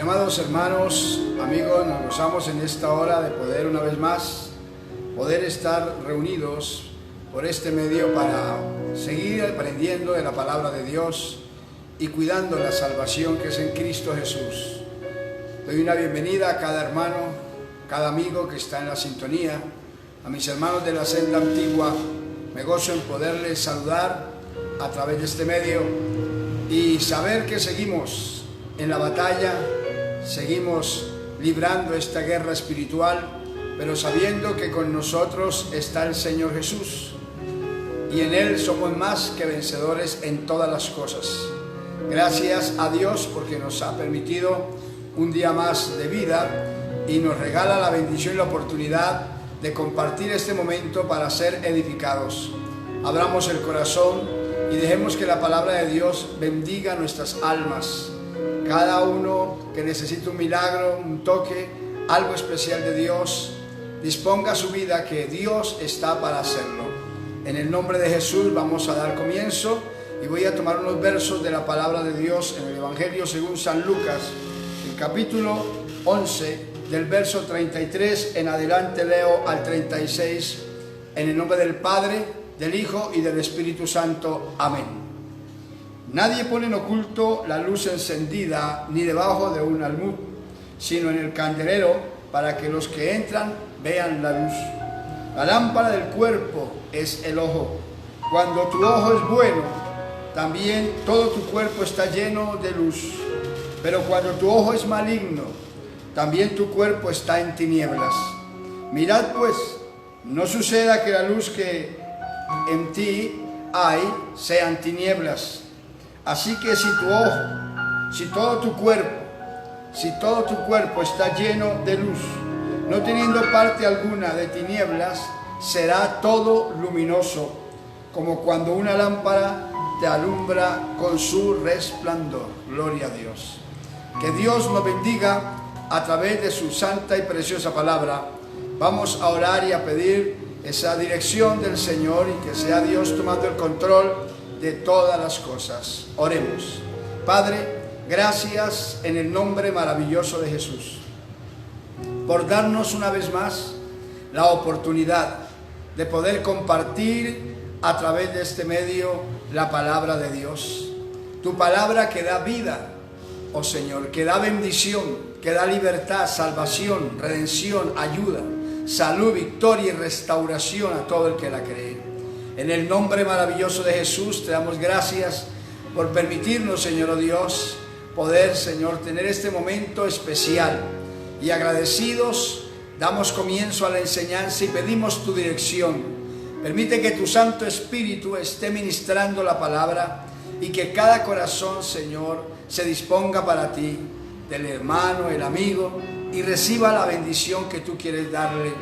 Mis amados hermanos, amigos, nos gozamos en esta hora de poder una vez más, poder estar reunidos por este medio para seguir aprendiendo de la palabra de Dios y cuidando la salvación que es en Cristo Jesús. Doy una bienvenida a cada hermano, cada amigo que está en la sintonía, a mis hermanos de la senda antigua. Me gozo en poderles saludar a través de este medio y saber que seguimos en la batalla, seguimos librando esta guerra espiritual, pero sabiendo que con nosotros está el Señor Jesús y en Él somos más que vencedores en todas las cosas. Gracias a Dios porque nos ha permitido un día más de vida y nos regala la bendición y la oportunidad de compartir este momento para ser edificados. Abramos el corazón y dejemos que la palabra de Dios bendiga nuestras almas. Cada uno que necesite un milagro, un toque, algo especial de Dios, disponga su vida que Dios está para hacerlo. En el nombre de Jesús vamos a dar comienzo y voy a tomar unos versos de la palabra de Dios en el Evangelio según San Lucas, el capítulo 11, del verso 33 en adelante leo al 36, en el nombre del Padre, del Hijo y del Espíritu Santo. Amén. Nadie pone en oculto la luz encendida ni debajo de un almud, sino en el candelero, para que los que entran vean la luz. La lámpara del cuerpo es el ojo. Cuando tu ojo es bueno, también todo tu cuerpo está lleno de luz. Pero cuando tu ojo es maligno, también tu cuerpo está en tinieblas. Mirad pues, no suceda que la luz que en ti hay sean tinieblas. Así que si tu ojo, si todo tu cuerpo está lleno de luz, no teniendo parte alguna de tinieblas, será todo luminoso, como cuando una lámpara te alumbra con su resplandor. Gloria a Dios. Que Dios nos bendiga a través de su santa y preciosa palabra. Vamos a orar y a pedir esa dirección del Señor y que sea Dios tomando el control de todas las cosas. Oremos. Padre, gracias en el nombre maravilloso de Jesús por darnos una vez más la oportunidad de poder compartir a través de este medio la palabra de Dios. Tu palabra que da vida, oh Señor, que da bendición, que da libertad, salvación, redención, ayuda, salud, victoria y restauración a todo el que la cree. En el nombre maravilloso de Jesús te damos gracias por permitirnos, Señor Dios, poder, Señor, tener este momento especial. Y agradecidos, damos comienzo a la enseñanza y pedimos tu dirección. Permite que tu Santo Espíritu esté ministrando la palabra y que cada corazón, Señor, se disponga para ti, del hermano, el amigo, y reciba la bendición que tú quieres darle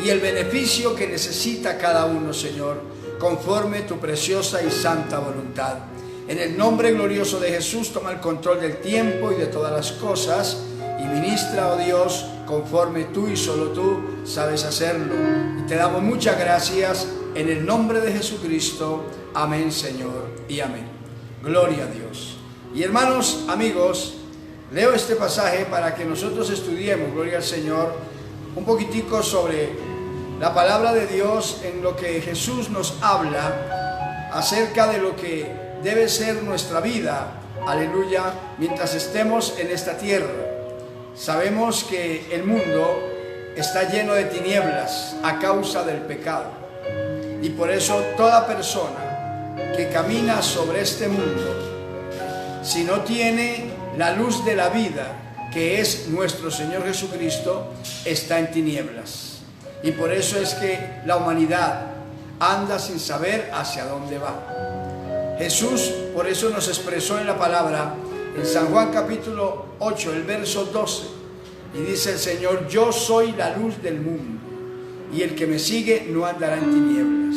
y el beneficio que necesita cada uno, Señor, conforme tu preciosa y santa voluntad. En el nombre glorioso de Jesús, toma el control del tiempo y de todas las cosas y ministra, oh Dios, conforme tú y solo tú sabes hacerlo. Y te damos muchas gracias en el nombre de Jesucristo. Amén, Señor, y amén. Gloria a Dios. Y hermanos, amigos, leo este pasaje para que nosotros estudiemos, gloria al Señor, un poquitico sobre la palabra de Dios en lo que Jesús nos habla acerca de lo que debe ser nuestra vida, aleluya, mientras estemos en esta tierra. Sabemos que el mundo está lleno de tinieblas a causa del pecado. Y por eso toda persona que camina sobre este mundo, si no tiene la luz de la vida, que es nuestro Señor Jesucristo, está en tinieblas. Y por eso es que la humanidad anda sin saber hacia dónde va. Jesús por eso nos expresó en la palabra, en San Juan capítulo 8, el verso 12, y dice el Señor: yo soy la luz del mundo, y el que me sigue no andará en tinieblas.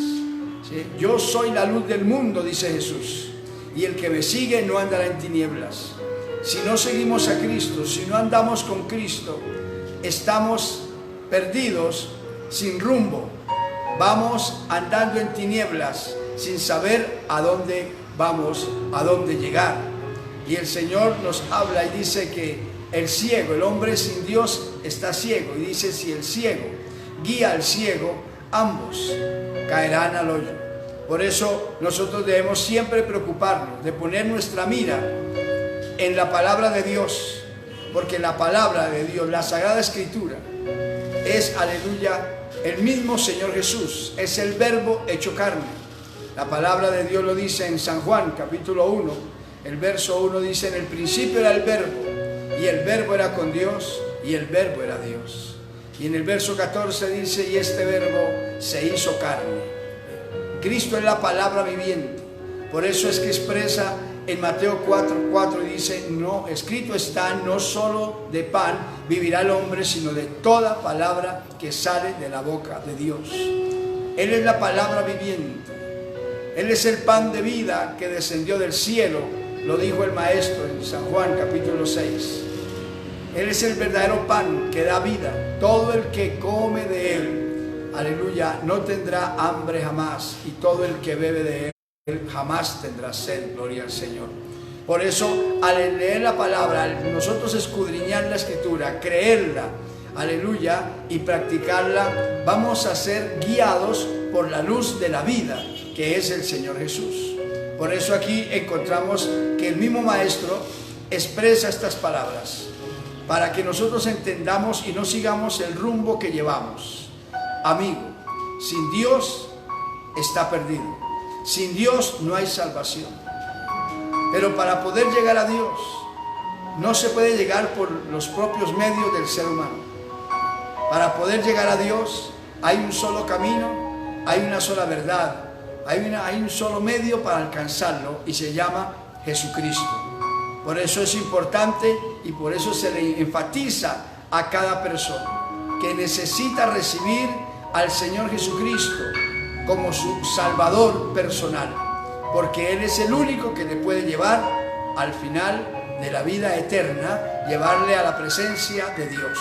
¿Sí? Yo soy la luz del mundo, dice Jesús, y el que me sigue no andará en tinieblas. Si no seguimos a Cristo, si no andamos con Cristo, estamos perdidos, sin rumbo, vamos andando en tinieblas sin saber a dónde vamos, a dónde llegar. Y el Señor nos habla y dice que el ciego, el hombre sin Dios está ciego. Y dice, si el ciego guía al ciego, ambos caerán al hoyo. Por eso nosotros debemos siempre preocuparnos de poner nuestra mira en la palabra de Dios, porque la palabra de Dios, la Sagrada Escritura, es, aleluya, el mismo Señor Jesús, es el Verbo hecho carne. La palabra de Dios lo dice en San Juan, capítulo 1, el verso 1 dice, en el principio era el Verbo, y el Verbo era con Dios, y el Verbo era Dios. Y en el verso 14 dice, y este Verbo se hizo carne. Cristo es la palabra viviente. Por eso es que expresa en Mateo 4:4 y dice, no, escrito está, no solo de pan vivirá el hombre, sino de toda palabra que sale de la boca de Dios. Él es la palabra viviente. Él es el pan de vida que descendió del cielo, lo dijo el Maestro en San Juan capítulo 6. Él es el verdadero pan que da vida. Todo el que come de él, aleluya, no tendrá hambre jamás, y todo el que bebe de él jamás tendrá sed, gloria al Señor. Por eso, al leer la palabra, al nosotros escudriñar la Escritura, creerla, aleluya, y practicarla, vamos a ser guiados por la luz de la vida, que es el Señor Jesús. Por eso aquí encontramos que el mismo Maestro expresa estas palabras, para que nosotros entendamos y no sigamos el rumbo que llevamos. Amigo, sin Dios está perdido. Sin Dios no hay salvación. Pero para poder llegar a Dios, no se puede llegar por los propios medios del ser humano. Para poder llegar a Dios hay un solo camino, hay una sola verdad, hay un solo medio para alcanzarlo, y se llama Jesucristo. Por eso es importante y por eso se le enfatiza a cada persona que necesita recibir al Señor Jesucristo como su Salvador personal, porque Él es el único que le puede llevar al final de la vida eterna, llevarle a la presencia de Dios.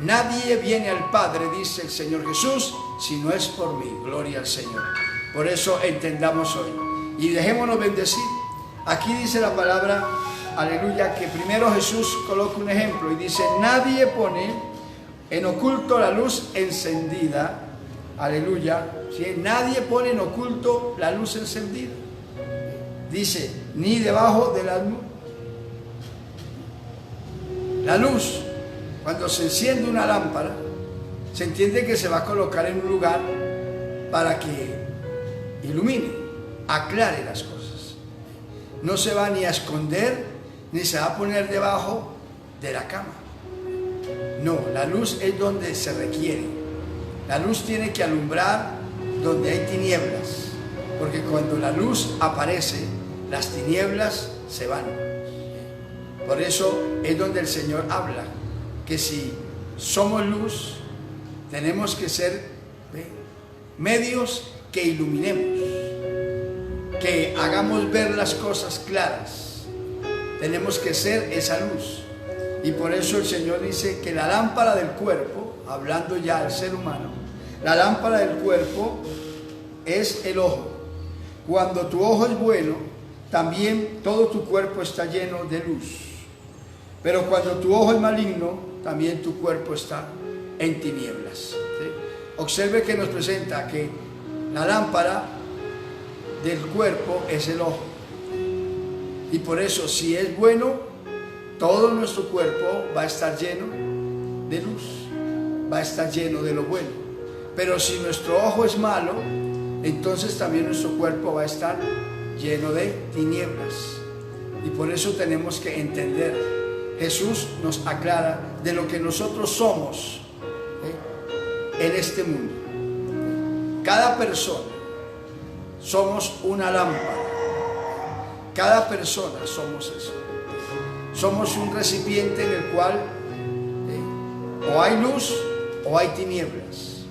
Nadie viene al Padre, dice el Señor Jesús, si no es por mí. Gloria al Señor. Por eso entendamos hoy y dejémonos bendecir. Aquí dice la palabra, aleluya, que primero Jesús coloca un ejemplo y dice, nadie pone en oculto la luz encendida, aleluya, ¿sí? Nadie pone en oculto la luz encendida. Dice, ni debajo de la luz. La luz, cuando se enciende una lámpara, se entiende que se va a colocar en un lugar para que ilumine, aclare las cosas. No se va ni a esconder, ni se va a poner debajo de la cama. No, la luz es donde se requiere. La luz tiene que alumbrar donde hay tinieblas, porque cuando la luz aparece, las tinieblas se van. Por eso es donde el Señor habla, que si somos luz, tenemos que ser medios que iluminemos, que hagamos ver las cosas claras. Tenemos que ser esa luz. Y por eso el Señor dice que la lámpara del cuerpo, hablando ya al ser humano, la lámpara del cuerpo es el ojo. Cuando tu ojo es bueno, también todo tu cuerpo está lleno de luz. Pero cuando tu ojo es maligno, también tu cuerpo está en tinieblas. ¿Sí? Observe que nos presenta que la lámpara del cuerpo es el ojo. Y por eso, si es bueno, todo nuestro cuerpo va a estar lleno de luz, va a estar lleno de lo bueno. Pero si nuestro ojo es malo, entonces también nuestro cuerpo va a estar lleno de tinieblas. Y por eso tenemos que entender. Jesús nos aclara de lo que nosotros somos en este mundo. Cada persona somos una lámpara. Cada persona somos eso. Somos un recipiente en el cual o hay luz o hay tinieblas.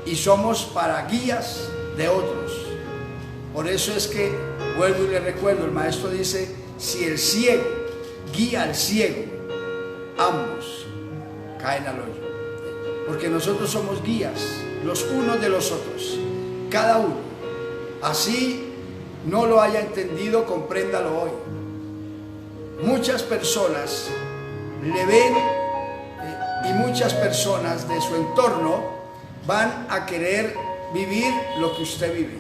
Y somos para guías de otros. Por eso es que, vuelvo y le recuerdo, el Maestro dice, si el ciego guía al ciego, ambos caen al hoyo. Porque nosotros somos guías, los unos de los otros, cada uno. Así no lo haya entendido, compréndalo hoy. muchas personas le ven y muchas personas de su entorno van a querer vivir lo que usted vive.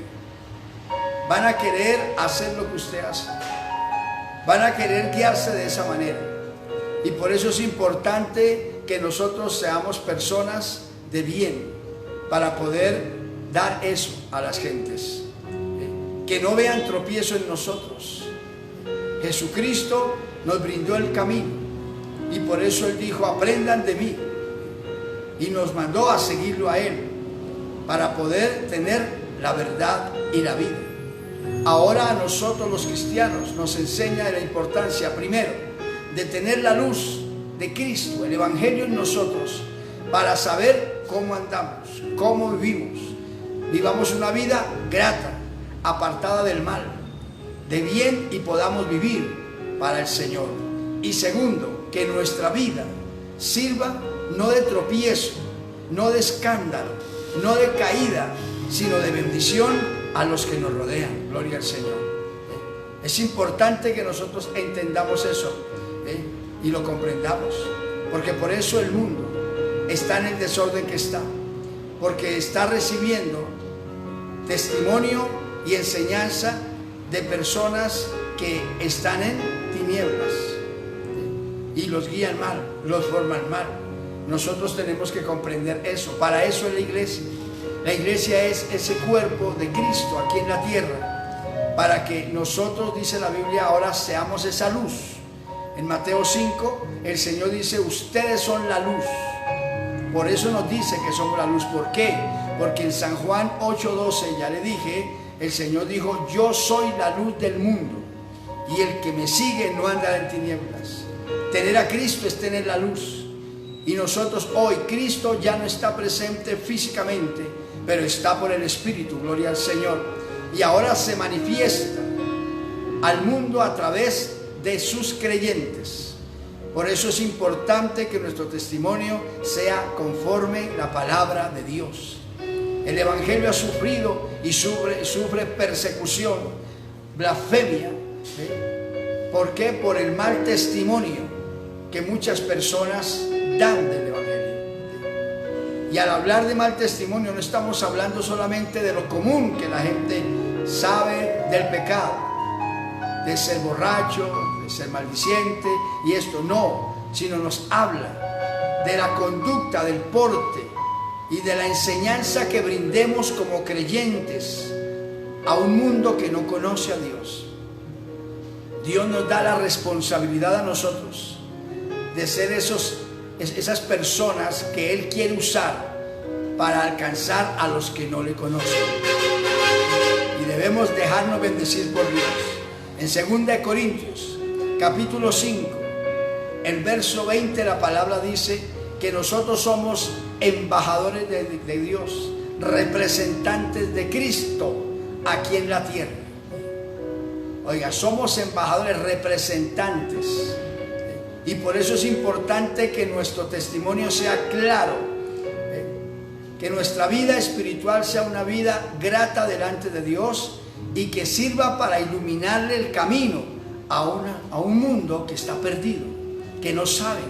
Van a querer hacer lo que usted hace. Van a querer guiarse de esa manera. Y por eso es importante que nosotros seamos personas de bien para poder dar eso a las gentes. Que no vean tropiezo en nosotros. Jesucristo nos brindó el camino y por eso Él dijo: aprendan de mí, y nos mandó a seguirlo a Él para poder tener la verdad y la vida. Ahora a nosotros los cristianos nos enseña la importancia, primero, de tener la luz de Cristo, el Evangelio en nosotros, para saber cómo andamos, cómo vivimos. Vivamos una vida grata, apartada del mal, de bien, y podamos vivir para el Señor. Y segundo, que nuestra vida sirva no de tropiezo, no de escándalo, no de caída, sino de bendición a los que nos rodean. Gloria al Señor. Es importante que nosotros entendamos eso y lo comprendamos, porque por eso el mundo está en el desorden que está, porque está recibiendo testimonio y enseñanza de personas que están en tinieblas y los guían mal, los forman mal. Nosotros tenemos que comprender eso. Para eso es la iglesia. La iglesia es ese cuerpo de Cristo aquí en la tierra, para que nosotros, dice la Biblia, ahora seamos esa luz. En Mateo 5 el Señor dice: ustedes son la luz. Por eso nos dice que somos la luz. ¿Por qué? Porque en San Juan 8:12, ya le dije, el Señor dijo: yo soy la luz del mundo, y el que me sigue no andará en tinieblas. Tener a Cristo es tener la luz. Y nosotros hoy, Cristo ya no está presente físicamente, pero está por el Espíritu, gloria al Señor. Y ahora se manifiesta al mundo a través de sus creyentes. Por eso es importante que nuestro testimonio sea conforme la palabra de Dios. El Evangelio ha sufrido y sufre persecución, blasfemia. ¿Por qué? Por el mal testimonio que muchas personas dan del Evangelio. Y al hablar de mal testimonio no estamos hablando solamente de lo común que la gente sabe del pecado, de ser borracho, de ser maldiciente y esto, no, sino nos habla de la conducta, del porte y de la enseñanza que brindemos como creyentes a un mundo que no conoce a Dios. Dios nos da la responsabilidad a nosotros de ser esas personas que Él quiere usar para alcanzar a los que no le conocen. Y debemos dejarnos bendecir por Dios. En 2 Corintios, capítulo 5, el verso 20, la palabra dice que nosotros somos embajadores de Dios, representantes de Cristo aquí en la tierra. Oiga, somos embajadores, representantes. Y por eso es importante que nuestro testimonio sea claro, que nuestra vida espiritual sea una vida grata delante de Dios y que sirva para iluminarle el camino a un mundo que está perdido, que no sabe.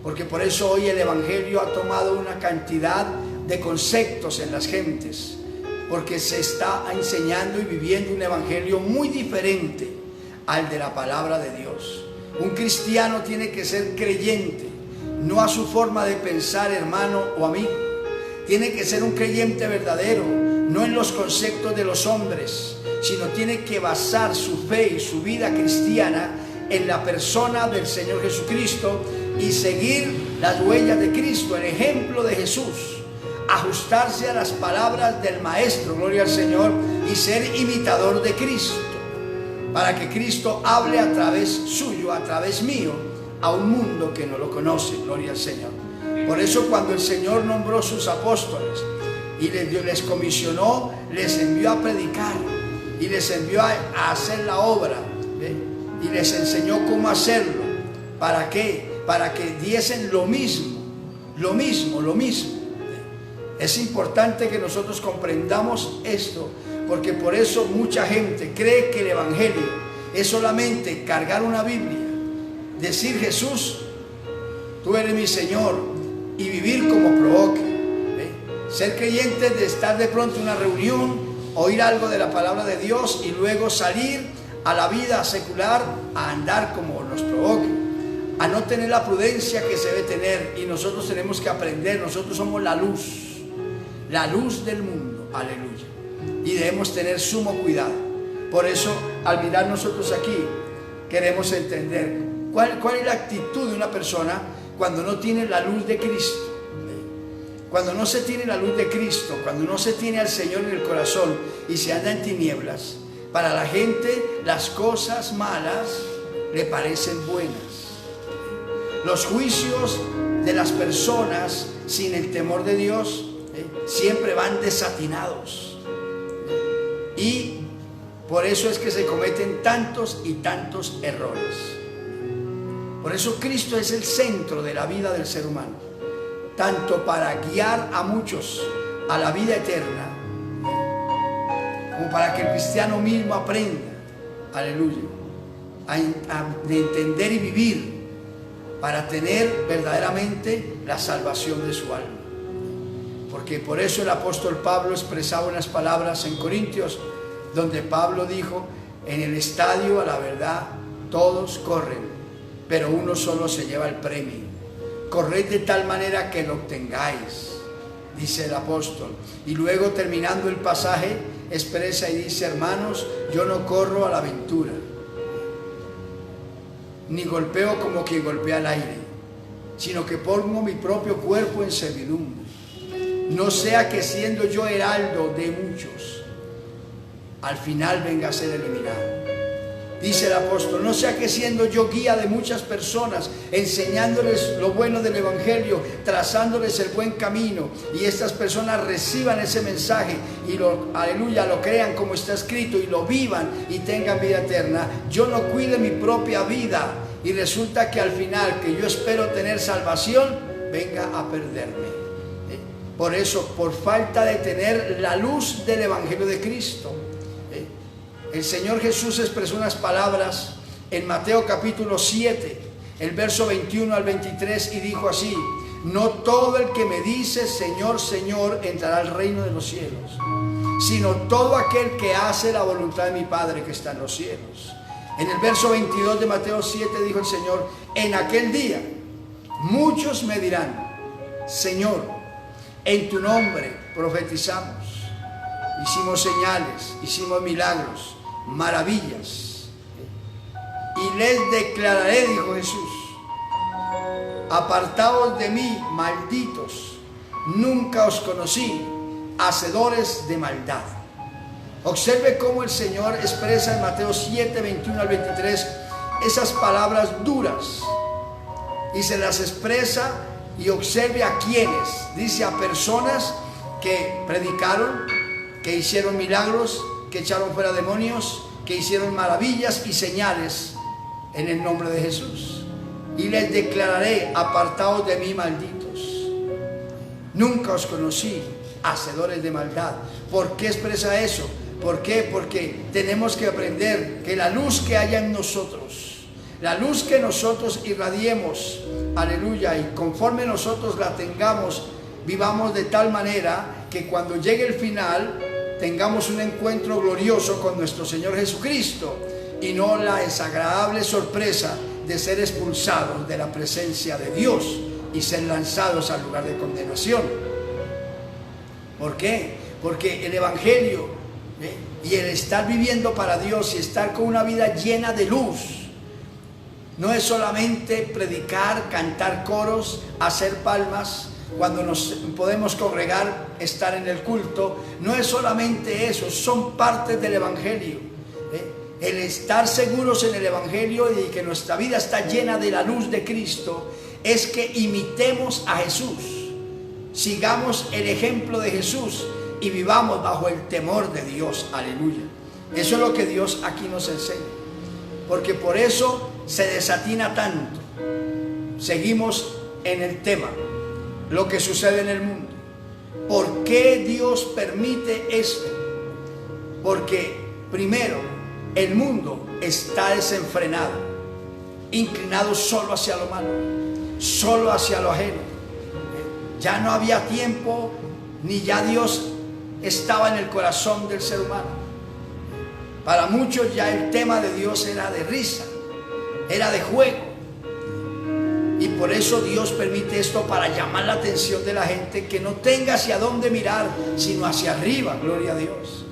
Porque por eso hoy el Evangelio ha tomado una cantidad de conceptos en las gentes, porque se está enseñando y viviendo un Evangelio muy diferente al de la palabra de Dios. Un cristiano tiene que ser creyente, no a su forma de pensar, hermano o amigo. Tiene que ser un creyente verdadero, no en los conceptos de los hombres, sino tiene que basar su fe y su vida cristiana en la persona del Señor Jesucristo y seguir las huellas de Cristo, el ejemplo de Jesús. Ajustarse a las palabras del Maestro, gloria al Señor, y ser imitador de Cristo, para que Cristo hable a través suyo, a través mío, a un mundo que no lo conoce, gloria al Señor. Por eso cuando el Señor nombró sus apóstoles y les comisionó, les envió a predicar y les envió a hacer la obra, y les enseñó cómo hacerlo. ¿Para qué? Para que diesen lo mismo. Es importante que nosotros comprendamos esto, porque por eso mucha gente cree que el Evangelio es solamente cargar una Biblia, decir Jesús, tú eres mi Señor, y vivir como provoque. Ser creyente de estar de pronto en una reunión, oír algo de la palabra de Dios y luego salir a la vida secular a andar como nos provoque, a no tener la prudencia que se debe tener. Y nosotros tenemos que aprender, nosotros somos la luz del mundo, aleluya, y debemos tener sumo cuidado. Por eso, al mirar nosotros aquí, queremos entender cuál es la actitud de una persona cuando no tiene la luz de Cristo. Cuando no se tiene la luz de Cristo, cuando no se tiene al Señor en el corazón y se anda en tinieblas, para la gente las cosas malas le parecen buenas. Los juicios de las personas sin el temor de Dios siempre van desatinados. Y por eso es que se cometen tantos y tantos errores. Por eso Cristo es el centro de la vida del ser humano, tanto para guiar a muchos a la vida eterna, como para que el cristiano mismo aprenda, aleluya, a entender y vivir para tener verdaderamente la salvación de su alma. Porque por eso el apóstol Pablo expresaba unas palabras en Corintios, donde Pablo dijo, en el estadio a la verdad todos corren, pero uno solo se lleva el premio. Corred de tal manera que lo obtengáis, dice el apóstol. Y luego, terminando el pasaje, expresa y dice, hermanos, yo no corro a la aventura, ni golpeo como quien golpea el aire, sino que pongo mi propio cuerpo en servidumbre, no sea que siendo yo heraldo de muchos, al final venga a ser eliminado. Dice el apóstol, no sea que siendo yo guía de muchas personas, enseñándoles lo bueno del evangelio, trazándoles el buen camino, y estas personas reciban ese mensaje y aleluya, lo crean como está escrito y lo vivan y tengan vida eterna, yo no cuide mi propia vida y resulta que al final, que yo espero tener salvación, venga a perderme. Por eso, por falta de tener la luz del evangelio de Cristo, el Señor Jesús expresó unas palabras en Mateo capítulo 7, el verso 21 al 23, y dijo así, no todo el que me dice Señor, Señor, entrará al reino de los cielos, sino todo aquel que hace la voluntad de mi Padre que está en los cielos. En el verso 22 de Mateo 7 dijo el Señor, en aquel día muchos me dirán, Señor, en tu nombre profetizamos, hicimos señales, hicimos milagros, maravillas, y les declararé, dijo Jesús, apartaos de mí, malditos, nunca os conocí, hacedores de maldad. Observe cómo el Señor expresa en Mateo 7, 21 al 23 esas palabras duras, y se las expresa, y observe a quienes, dice a personas que predicaron, que hicieron milagros, que echaron fuera demonios, que hicieron maravillas y señales en el nombre de Jesús. Y les declararé, apartaos de mí, malditos, nunca os conocí, hacedores de maldad. ¿Por qué expresa eso? ¿Por qué? Porque tenemos que aprender que la luz que haya en nosotros, la luz que nosotros irradiemos, aleluya, y conforme nosotros la tengamos, vivamos de tal manera que cuando llegue el final tengamos un encuentro glorioso con nuestro Señor Jesucristo y no la desagradable sorpresa de ser expulsados de la presencia de Dios y ser lanzados al lugar de condenación. ¿Por qué? Porque el evangelio y el estar viviendo para Dios y estar con una vida llena de luz no es solamente predicar, cantar coros, hacer palmas cuando nos podemos congregar, estar en el culto. No es solamente eso, son partes del evangelio. El estar seguros en el evangelio y que nuestra vida está llena de la luz de Cristo es que imitemos a Jesús, sigamos el ejemplo de Jesús y vivamos bajo el temor de Dios, aleluya. Eso es lo que Dios aquí nos enseña, porque por eso se desatina tanto. Seguimos en el tema, lo que sucede en el mundo. ¿Por qué Dios permite esto? Porque primero, el mundo está desenfrenado, inclinado solo hacia lo malo, solo hacia lo ajeno. Ya no había tiempo, ni ya Dios estaba en el corazón del ser humano. Para muchos ya el tema de Dios era de risa, era de juego. Y por eso Dios permite esto, para llamar la atención de la gente, que no tenga hacia dónde mirar, sino hacia arriba. Gloria a Dios.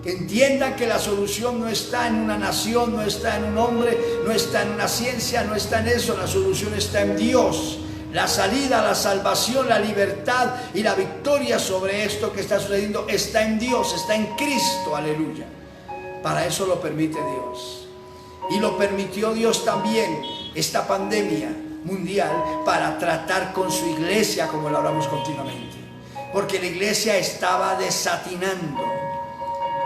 Que entiendan que la solución no está en una nación, no está en un hombre, no está en una ciencia, no está en eso. La solución está en Dios. La salida, la salvación, la libertad y la victoria sobre esto que está sucediendo está en Dios, está en Cristo. Aleluya. Para eso lo permite Dios. Y lo permitió Dios también, esta pandemia mundial, para tratar con su iglesia, como lo hablamos continuamente. Porque la iglesia estaba desatinando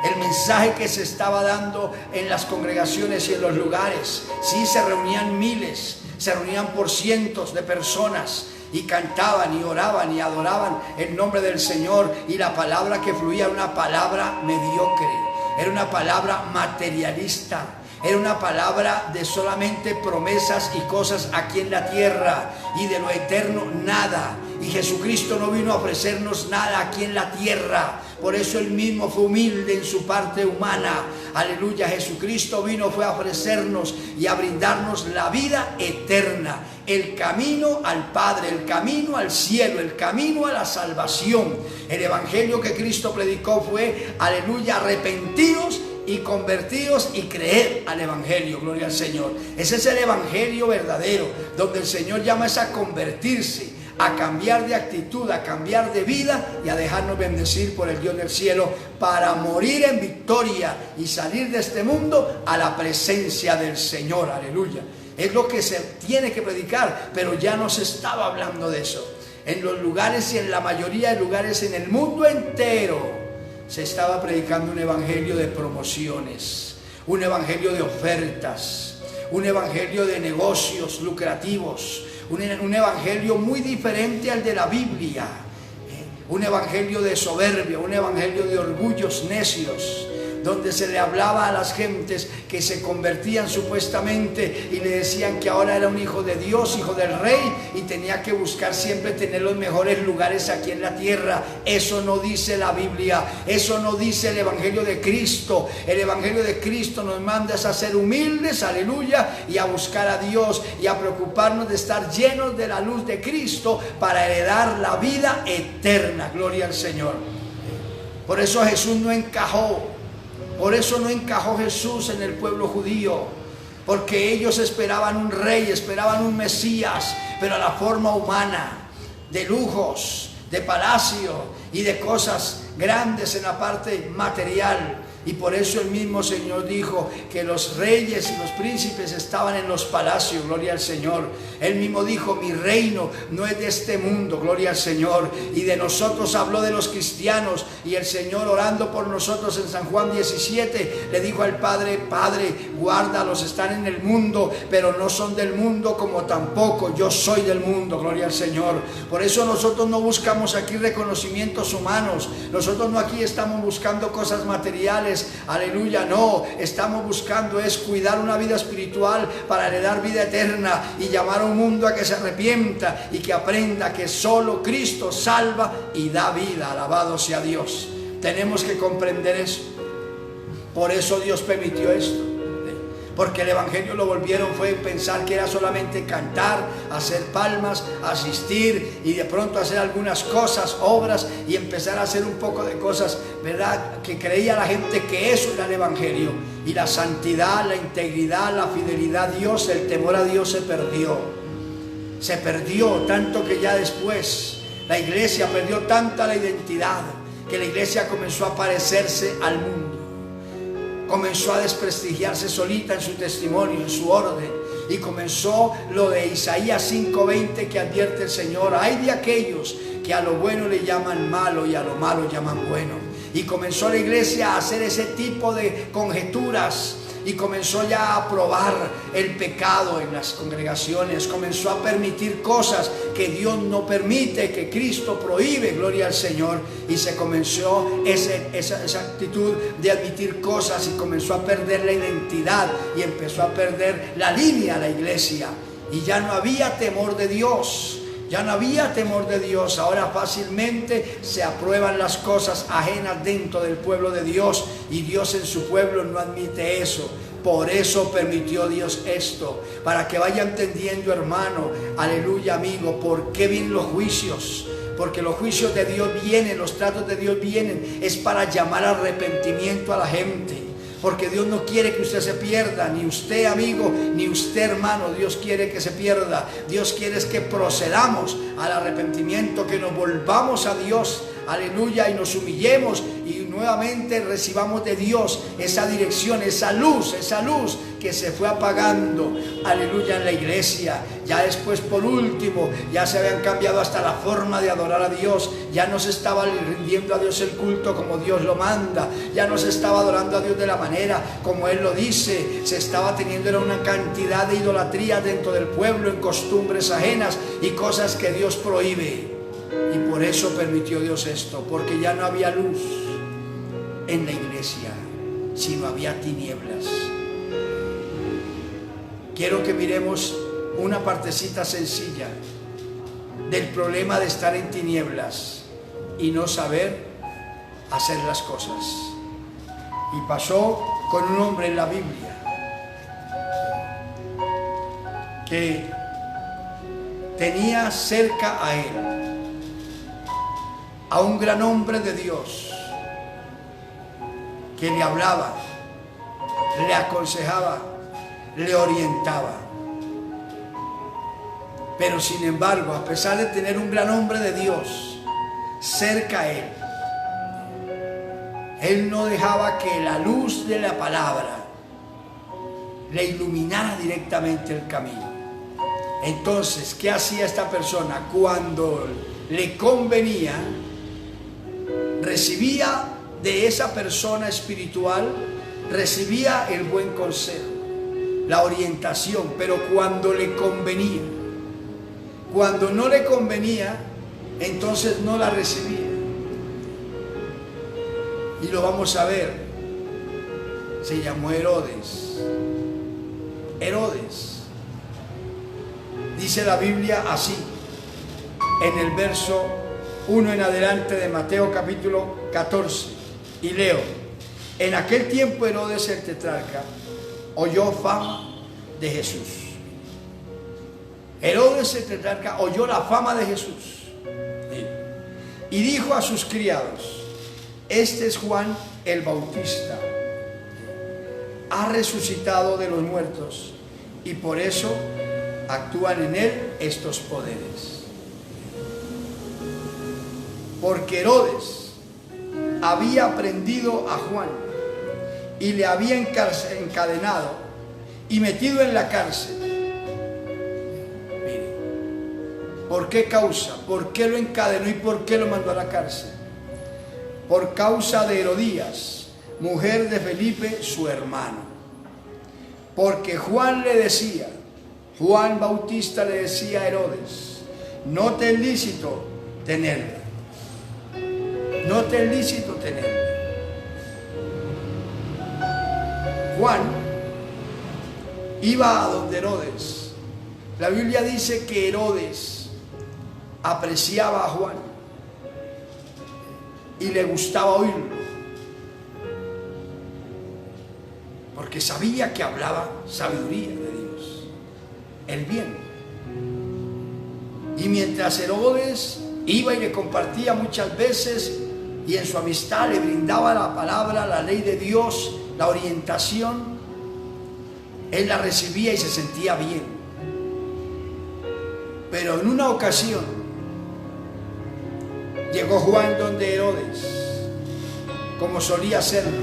el mensaje que se estaba dando en las congregaciones y en los lugares. Sí, se reunían miles, se reunían por cientos de personas y cantaban y oraban y adoraban el nombre del Señor, y la palabra que fluía era una palabra mediocre, era una palabra materialista, era una palabra de solamente promesas y cosas aquí en la tierra, y de lo eterno nada. Y Jesucristo no vino a ofrecernos nada aquí en la tierra. Por eso Él mismo fue humilde en su parte humana. Aleluya. Jesucristo vino, fue a ofrecernos y a brindarnos la vida eterna, el camino al Padre, el camino al cielo, el camino a la salvación. El evangelio que Cristo predicó fue, aleluya, arrepentidos y convertidos y creer al evangelio. Gloria al Señor. Ese es el evangelio verdadero, donde el Señor llama a convertirse, a cambiar de actitud, a cambiar de vida y a dejarnos bendecir por el Dios del cielo, para morir en victoria y salir de este mundo a la presencia del Señor. Aleluya. Es lo que se tiene que predicar, pero ya no se estaba hablando de eso. En los lugares y en la mayoría de lugares en el mundo entero se estaba predicando un evangelio de promociones, un evangelio de ofertas, un evangelio de negocios lucrativos, un evangelio muy diferente al de la Biblia, un evangelio de soberbia, un evangelio de orgullos necios, donde se le hablaba a las gentes que se convertían supuestamente y le decían que ahora era un hijo de Dios, hijo del rey, y tenía que buscar siempre tener los mejores lugares aquí en la tierra. Eso no dice la Biblia, eso no dice el evangelio de Cristo. El evangelio de Cristo nos manda a ser humildes, aleluya, y a buscar a Dios y a preocuparnos de estar llenos de la luz de Cristo para heredar la vida eterna. Gloria al Señor. Por eso Jesús no encajó. Por eso no encajó Jesús en el pueblo judío, porque ellos esperaban un rey, esperaban un Mesías, pero a la forma humana, de lujos, de palacio y de cosas grandes en la parte material. Y por eso el mismo Señor dijo que los reyes y los príncipes estaban en los palacios. Gloria al Señor. Él mismo dijo: mi reino no es de este mundo. Gloria al Señor. Y de nosotros habló, de los cristianos. Y el Señor, orando por nosotros en San Juan 17, le dijo al Padre: Padre, guárdalos, están en el mundo, pero no son del mundo, como tampoco yo soy del mundo. Gloria al Señor. Por eso nosotros no buscamos aquí reconocimientos humanos. Nosotros no aquí estamos buscando cosas materiales. Aleluya, no. Estamos buscando es cuidar una vida espiritual para heredar vida eterna y llamar a un mundo a que se arrepienta y que aprenda que solo Cristo salva y da vida. Alabado sea Dios. Tenemos que comprender eso. Por eso Dios permitió esto, porque el evangelio lo volvieron fue pensar que era solamente cantar, hacer palmas, asistir y de pronto hacer algunas cosas, obras, y empezar a hacer un poco de cosas, ¿verdad? Que creía la gente que eso era el evangelio. Y la santidad, la integridad, la fidelidad a Dios, el temor a Dios se perdió. Se perdió tanto que ya después la iglesia perdió tanta la identidad que la iglesia comenzó a parecerse al mundo. Comenzó a desprestigiarse solita en su testimonio, en su orden, y comenzó lo de Isaías 5:20 que advierte el Señor: hay de aquellos que a lo bueno le llaman malo y a lo malo llaman bueno. Y comenzó la iglesia a hacer ese tipo de conjeturas y comenzó ya a probar el pecado en las congregaciones, comenzó a permitir cosas que Dios no permite, que Cristo prohíbe, gloria al Señor, y se comenzó esa actitud de admitir cosas y comenzó a perder la identidad y empezó a perder la línea la iglesia, y ya no había temor de Dios. Ya no había temor de Dios. Ahora fácilmente se aprueban las cosas ajenas dentro del pueblo de Dios, y Dios en su pueblo no admite eso. Por eso permitió Dios esto, para que vaya entendiendo, hermano, aleluya, amigo, por qué vienen los juicios. Porque los juicios de Dios vienen, los tratos de Dios vienen, es para llamar al arrepentimiento a la gente. Porque Dios no quiere que usted se pierda, ni usted, amigo, ni usted, hermano. Dios quiere que se pierda. Dios quiere es que procedamos al arrepentimiento, que nos volvamos a Dios, aleluya, y nos humillemos y nuevamente recibamos de Dios esa dirección, esa luz que se fue apagando, aleluya, en la iglesia. Ya después, por último, ya se habían cambiado hasta la forma de adorar a Dios. Ya no se estaba rindiendo a Dios el culto como Dios lo manda, ya no se estaba adorando a Dios de la manera como Él lo dice. Se estaba teniendo una cantidad de idolatría dentro del pueblo, en costumbres ajenas y cosas que Dios prohíbe. Y por eso permitió Dios esto, porque ya no había luz en la iglesia, sino había tinieblas. Quiero que miremos una partecita sencilla del problema de estar en tinieblas y no saber hacer las cosas. Y pasó con un hombre en la Biblia que tenía cerca a él a un gran hombre de Dios que le hablaba, le aconsejaba, le orientaba. Pero sin embargo, a pesar de tener un gran hombre de Dios cerca a él no dejaba que la luz de la palabra le iluminara directamente el camino. Entonces, ¿qué hacía esta persona? Cuando le convenía, recibía de esa persona espiritual, recibía el buen consejo, la orientación, pero cuando le convenía. Cuando no le convenía, entonces no la recibía. Y lo vamos a ver. Se llamó Herodes. Herodes. Dice la Biblia así, en el verso 1 en adelante de Mateo capítulo 14. Y leo: en aquel tiempo Herodes el tetrarca oyó fama de Jesús. Herodes el tetrarca oyó la fama de Jesús y dijo a sus criados: este es Juan el Bautista, ha resucitado de los muertos y por eso actúan en él estos poderes. Porque Herodes había prendido a Juan y le había encadenado y metido en la cárcel. Mire, ¿por qué causa? ¿Por qué lo encadenó y por qué lo mandó a la cárcel? Por causa de Herodías, mujer de Felipe, su hermano. Porque Juan Bautista le decía a Herodes: no te es lícito tenerla. No te es lícito tenerla. Juan iba a donde Herodes. La Biblia dice que Herodes apreciaba a Juan y le gustaba oírlo, porque sabía que hablaba sabiduría de Dios, el bien. Y mientras Herodes iba y le compartía muchas veces, y en su amistad le brindaba la palabra, la ley de Dios, la orientación, él la recibía y se sentía bien. Pero en una ocasión llegó Juan donde Herodes, como solía hacerlo,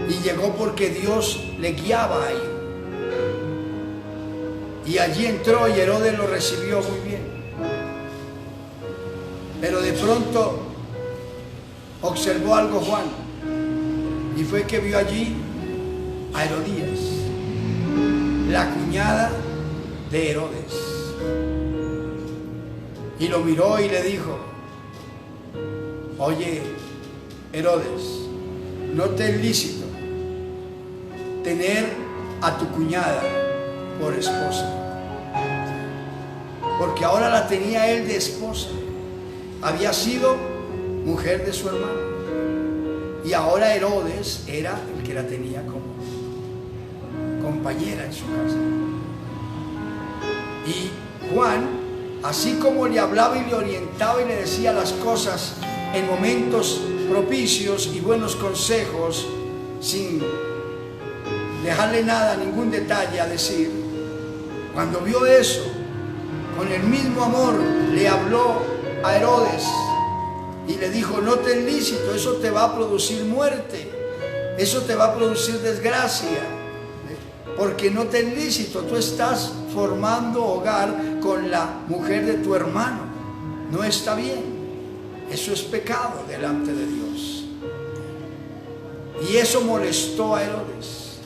y llegó porque Dios le guiaba ahí. Y allí entró y Herodes lo recibió muy bien. Pero de pronto observó algo Juan, y fue que vio allí a Herodías, la cuñada de Herodes. Y lo miró y le dijo: oye, Herodes, no te es lícito tener a tu cuñada por esposa, porque ahora la tenía él de esposa. Había sido mujer de su hermano y ahora Herodes era el que la tenía como compañera en su casa. Y Juan, así como le hablaba y le orientaba y le decía las cosas en momentos propicios y buenos consejos, sin dejarle nada, ningún detalle a decir, cuando vio eso, con el mismo amor le habló a Herodes y le dijo: no te es lícito, eso te va a producir muerte, eso te va a producir desgracia, porque no te es lícito, tú estás formando hogar con la mujer de tu hermano, no está bien, eso es pecado delante de Dios. Y eso molestó a Herodes.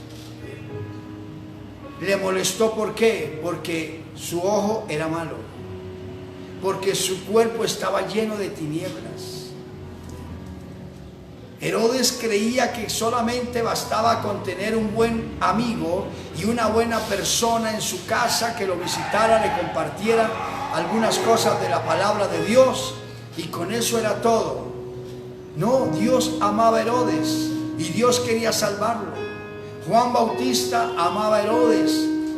Le molestó, ¿por qué? Porque su ojo era malo, porque su cuerpo estaba lleno de tinieblas. Herodes creía que solamente bastaba con tener un buen amigo y una buena persona en su casa que lo visitara, le compartiera algunas cosas de la palabra de Dios, y con eso era todo. No, Dios amaba a Herodes y Dios quería salvarlo. Juan Bautista amaba a Herodes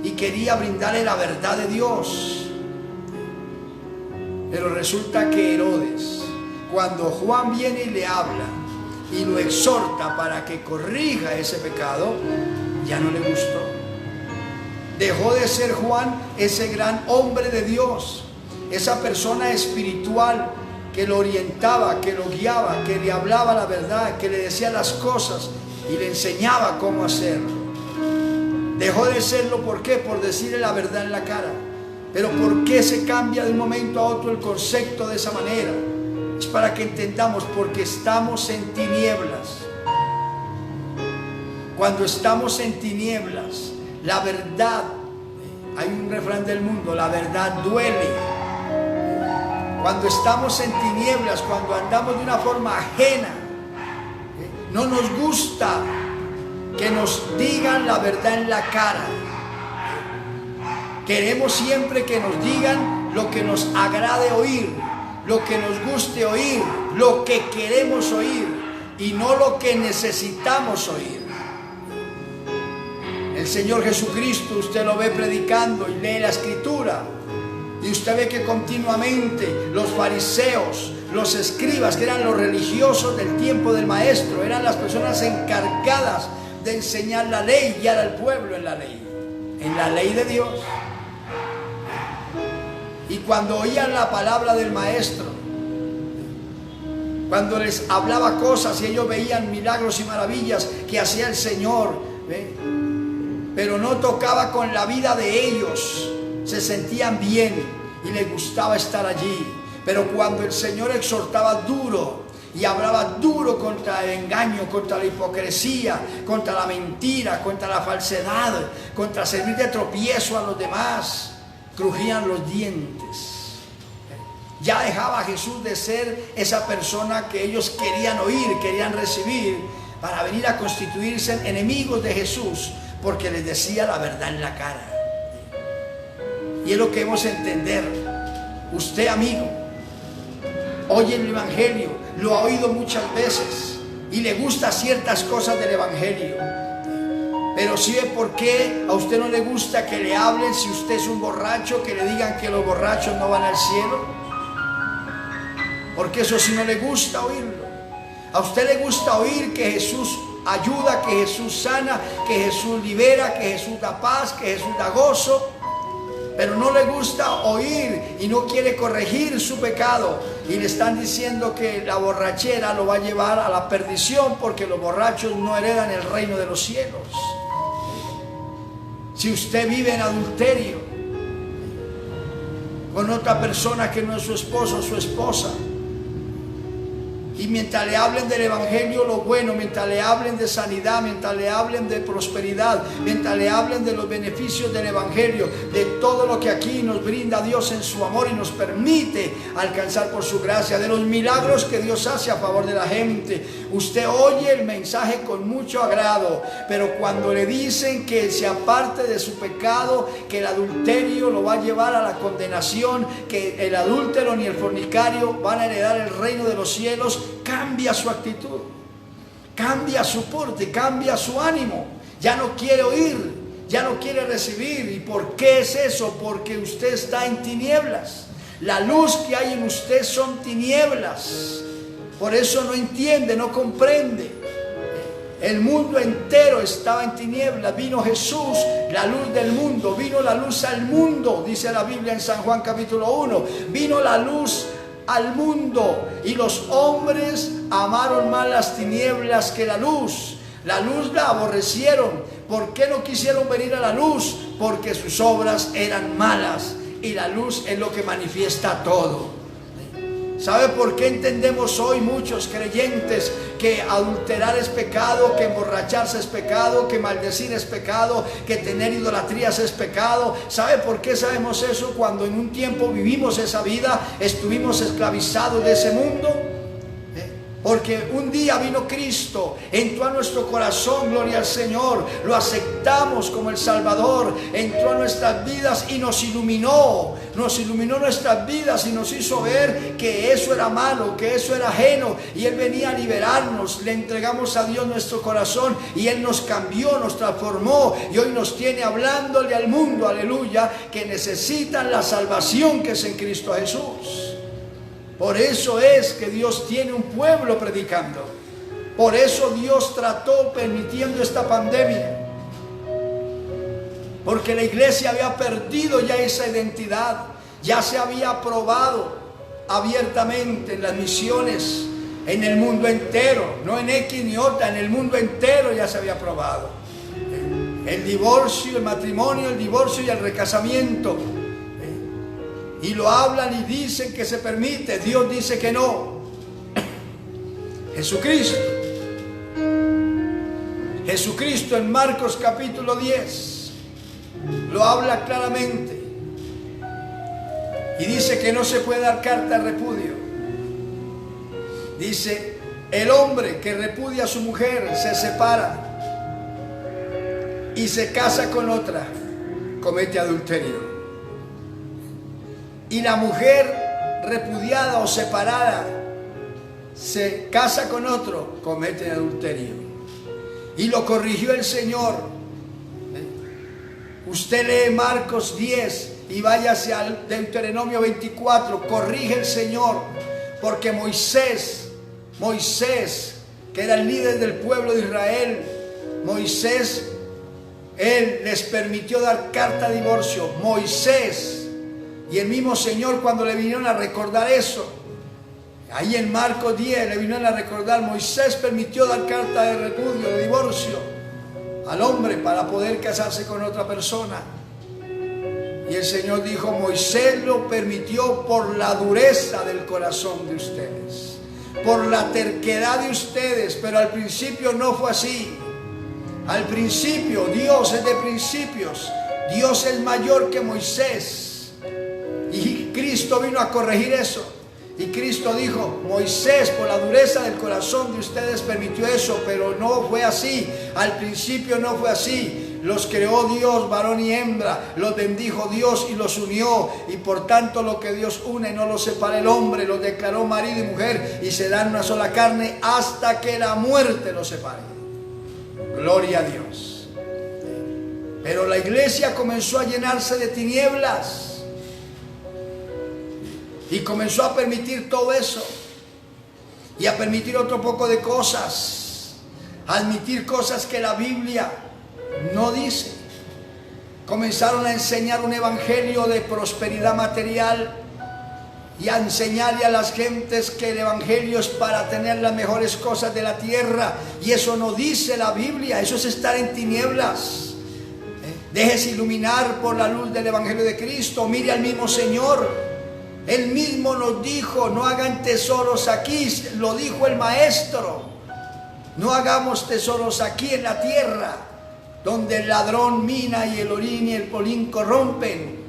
y quería brindarle la verdad de Dios. Pero resulta que Herodes, cuando Juan viene y le habla y lo exhorta para que corrija ese pecado, ya no le gustó. Dejó de ser Juan ese gran hombre de Dios, esa persona espiritual que lo orientaba, que lo guiaba, que le hablaba la verdad, que le decía las cosas y le enseñaba cómo hacerlo. Dejó de serlo, ¿por qué? Por decirle la verdad en la cara. Pero ¿por qué se cambia de un momento a otro el concepto de esa manera? Es para que entendamos, porque estamos en tinieblas. Cuando estamos en tinieblas, la verdad, hay un refrán del mundo, la verdad duele. Cuando estamos en tinieblas, cuando andamos de una forma ajena, no nos gusta que nos digan la verdad en la cara. Queremos siempre que nos digan lo que nos agrade oír, lo que nos guste oír, lo que queremos oír y no lo que necesitamos oír. El Señor Jesucristo, usted lo ve predicando y lee la Escritura, y usted ve que continuamente los fariseos, los escribas, que eran los religiosos del tiempo del maestro, eran las personas encargadas de enseñar la ley, guiar al pueblo en la ley de Dios. Y cuando oían la palabra del maestro, cuando les hablaba cosas y ellos veían milagros y maravillas que hacía el Señor, pero no tocaba con la vida de ellos, se sentían bien y les gustaba estar allí. Pero cuando el Señor exhortaba duro y hablaba duro contra el engaño, contra la hipocresía, contra la mentira, contra la falsedad, contra servir de tropiezo a los demás, crujían los dientes. Ya dejaba Jesús de ser esa persona que ellos querían oír, querían recibir, para venir a constituirse en enemigos de Jesús, porque les decía la verdad en la cara. Y es lo que debemos entender. Usted, amigo, oye el Evangelio, lo ha oído muchas veces y le gustan ciertas cosas del Evangelio, pero ¿sabe por qué a usted no le gusta que le hablen si usted es un borracho, que le digan que los borrachos no van al cielo? Porque eso sí no le gusta oírlo. A usted le gusta oír que Jesús ayuda, que Jesús sana, que Jesús libera, que Jesús da paz, que Jesús da gozo, pero no le gusta oír y no quiere corregir su pecado, y le están diciendo que la borrachera lo va a llevar a la perdición, porque los borrachos no heredan el reino de los cielos. Si usted vive en adulterio con otra persona que no es su esposo o su esposa, Y mientras le hablen del evangelio lo bueno, mientras le hablen de sanidad, mientras le hablen de prosperidad, mientras le hablen de los beneficios del evangelio, de todo lo que aquí nos brinda Dios en su amor y nos permite alcanzar por su gracia, de los milagros que Dios hace a favor de la gente, usted oye el mensaje con mucho agrado. Pero cuando le dicen que se aparte de su pecado, que el adulterio lo va a llevar a la condenación, que el adúltero ni el fornicario van a heredar el reino de los cielos, cambia su actitud, cambia su porte, cambia su ánimo. Ya no quiere oír, ya no quiere recibir. ¿Y por qué es eso? Porque usted está en tinieblas. La luz que hay en usted son tinieblas. Por eso no entiende, no comprende. El mundo entero estaba en tinieblas. Vino Jesús, la luz del mundo. Vino la luz al mundo, dice la Biblia en San Juan capítulo 1. Vino la luz al mundo y los hombres amaron más las tinieblas que la luz. La luz la aborrecieron. ¿Por qué no quisieron venir a la luz? Porque sus obras eran malas, y la luz es lo que manifiesta todo. ¿Sabe por qué entendemos hoy muchos creyentes que adulterar es pecado, que emborracharse es pecado, que maldecir es pecado, que tener idolatrías es pecado? ¿Sabe por qué sabemos eso? Cuando en un tiempo vivimos esa vida, estuvimos esclavizados de ese mundo. Porque un día vino Cristo, entró a nuestro corazón, gloria al Señor, lo aceptamos como el Salvador, entró a nuestras vidas y nos iluminó nuestras vidas y nos hizo ver que eso era malo, que eso era ajeno, y Él venía a liberarnos. Le entregamos a Dios nuestro corazón y Él nos cambió, nos transformó, y hoy nos tiene hablándole al mundo, aleluya, que necesitan la salvación que es en Cristo Jesús. Por eso es que Dios tiene un pueblo predicando. Por eso Dios trató permitiendo esta pandemia. Porque la iglesia había perdido ya esa identidad. Ya se había probado abiertamente en las misiones, en el mundo entero. No en X ni otra, en el mundo entero ya se había probado. El divorcio, el matrimonio, el divorcio y el recasamiento. Y lo hablan y dicen que se permite. Dios dice que no. Jesucristo en Marcos capítulo 10 lo habla claramente. Y dice que no se puede dar carta de repudio. Dice, el hombre que repudia a su mujer se separa y se casa con otra, comete adulterio. Y la mujer repudiada o separada se casa con otro, comete adulterio. Y lo corrigió el Señor. Usted lee Marcos 10 y váyase al Deuteronomio 24, corrige el Señor, porque Moisés, que era el líder del pueblo de Israel, Moisés, él les permitió dar carta de divorcio. Moisés. Y el mismo Señor, cuando le vinieron a recordar eso, ahí en Marcos 10 le vinieron a recordar, Moisés permitió dar carta de repudio, de divorcio al hombre para poder casarse con otra persona. Y el Señor dijo, Moisés lo permitió por la dureza del corazón de ustedes, por la terquedad de ustedes, pero al principio no fue así. Al principio, Dios es de principios, Dios es mayor que Moisés. Y Cristo vino a corregir eso. Y Cristo dijo, Moisés, por la dureza del corazón de ustedes permitió eso, pero no fue así. Al principio no fue así. Los creó Dios, varón y hembra, los bendijo Dios y los unió. Y por tanto lo que Dios une no lo separa el hombre, los declaró marido y mujer y serán una sola carne hasta que la muerte los separe. Gloria a Dios. Pero la iglesia comenzó a llenarse de tinieblas. Y comenzó a permitir todo eso. Y a permitir otro poco de cosas. A admitir cosas que la Biblia no dice. Comenzaron a enseñar un evangelio de prosperidad material. Y a enseñarle a las gentes que el evangelio es para tener las mejores cosas de la tierra. Y eso no dice la Biblia. Eso es estar en tinieblas. Déjese iluminar por la luz del evangelio de Cristo. Mire al mismo Señor. Él mismo nos dijo, no hagan tesoros aquí, lo dijo el Maestro. No hagamos tesoros aquí en la tierra, donde el ladrón mina y el orín y el polín corrompen.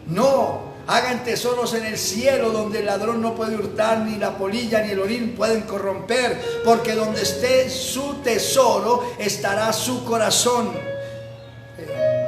No, hagan tesoros en el cielo, donde el ladrón no puede hurtar, ni la polilla ni el orín pueden corromper, porque donde esté su tesoro, estará su corazón.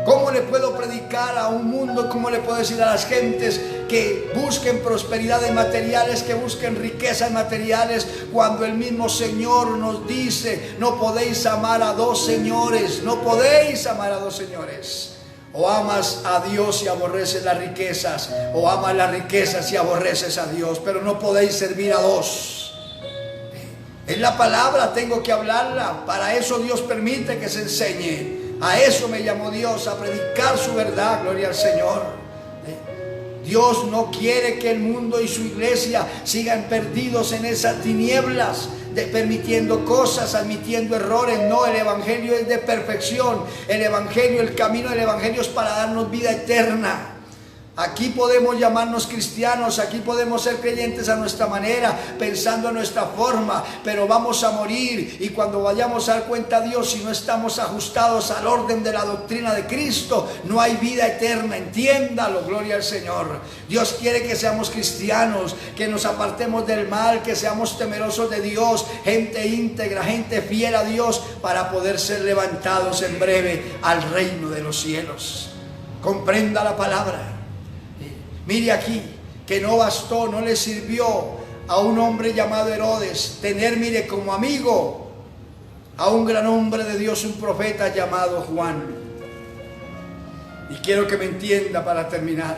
¿Cómo le puedo predicar a un mundo? ¿Cómo le puedo decir a las gentes que busquen prosperidades materiales, que busquen riquezas materiales, cuando el mismo Señor nos dice, no podéis amar a dos señores, no podéis amar a dos señores? O amas a Dios y aborreces las riquezas, o amas las riquezas y aborreces a Dios, pero no podéis servir a dos. Es la palabra, tengo que hablarla. Para eso Dios permite que se enseñe. A eso me llamó Dios, a predicar su verdad, gloria al Señor. Dios no quiere que el mundo y su iglesia sigan perdidos en esas tinieblas, permitiendo cosas, admitiendo errores. No, el Evangelio es de perfección. El Evangelio, el camino del Evangelio es para darnos vida eterna. Aquí podemos llamarnos cristianos, aquí podemos ser creyentes a nuestra manera, pensando en nuestra forma, pero vamos a morir, y cuando vayamos a dar cuenta a Dios, si no estamos ajustados al orden de la doctrina de Cristo, no hay vida eterna. Entiéndalo, gloria al Señor. Dios quiere que seamos cristianos, que nos apartemos del mal, que seamos temerosos de Dios, gente íntegra, gente fiel a Dios, para poder ser levantados en breve al reino de los cielos. Comprenda la palabra. Mire aquí, que no bastó, no le sirvió a un hombre llamado Herodes tener, mire, como amigo a un gran hombre de Dios, un profeta llamado Juan. Y quiero que me entienda para terminar.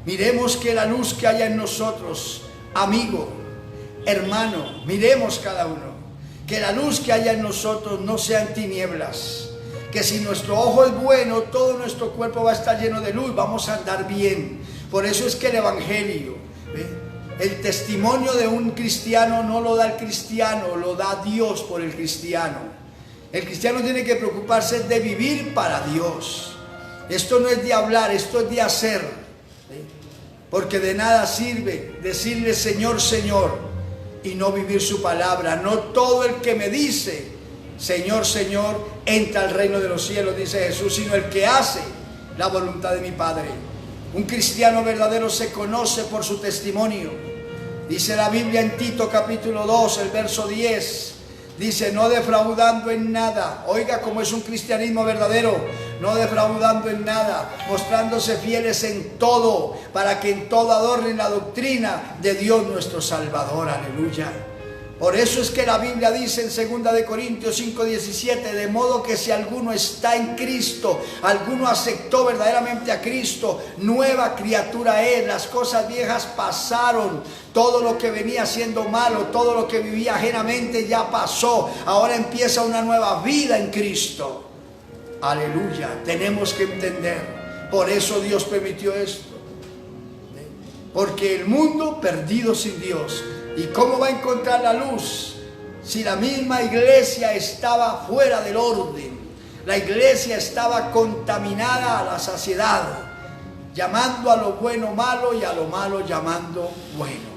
Miremos que la luz que haya en nosotros, amigo, hermano, miremos cada uno, que la luz que haya en nosotros no sean tinieblas. Que si nuestro ojo es bueno, todo nuestro cuerpo va a estar lleno de luz, vamos a andar bien. Por eso es que el Evangelio, el testimonio de un cristiano no lo da el cristiano, lo da Dios por el cristiano. El cristiano tiene que preocuparse de vivir para Dios. Esto no es de hablar, esto es de hacer. Porque de nada sirve decirle Señor, Señor, y no vivir su palabra. No todo el que me dice Señor, Señor, entra al reino de los cielos, dice Jesús, sino el que hace la voluntad de mi Padre. Un cristiano verdadero se conoce por su testimonio. Dice la Biblia en Tito capítulo 2, el verso 10, dice, no defraudando en nada. Oiga cómo es un cristianismo verdadero. No defraudando en nada, mostrándose fieles en todo, para que en todo adornen la doctrina de Dios nuestro Salvador. Aleluya. Por eso es que la Biblia dice en 2 de Corintios 5:17, de modo que si alguno está en Cristo, alguno aceptó verdaderamente a Cristo, nueva criatura es, las cosas viejas pasaron, todo lo que venía siendo malo, todo lo que vivía ajenamente ya pasó, ahora empieza una nueva vida en Cristo. Aleluya, tenemos que entender, por eso Dios permitió esto, porque el mundo perdido sin Dios. ¿Y cómo va a encontrar la luz si la misma iglesia estaba fuera del orden? La iglesia estaba contaminada a la saciedad, llamando a lo bueno malo y a lo malo llamando bueno,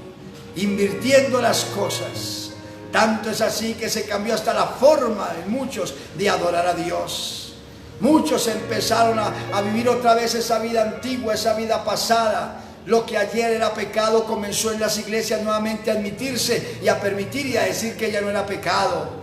invirtiendo las cosas. Tanto es así que se cambió hasta la forma de muchos de adorar a Dios. Muchos empezaron a vivir otra vez esa vida antigua, esa vida pasada. Lo que ayer era pecado comenzó en las iglesias nuevamente a admitirse y a permitir y a decir que ya no era pecado.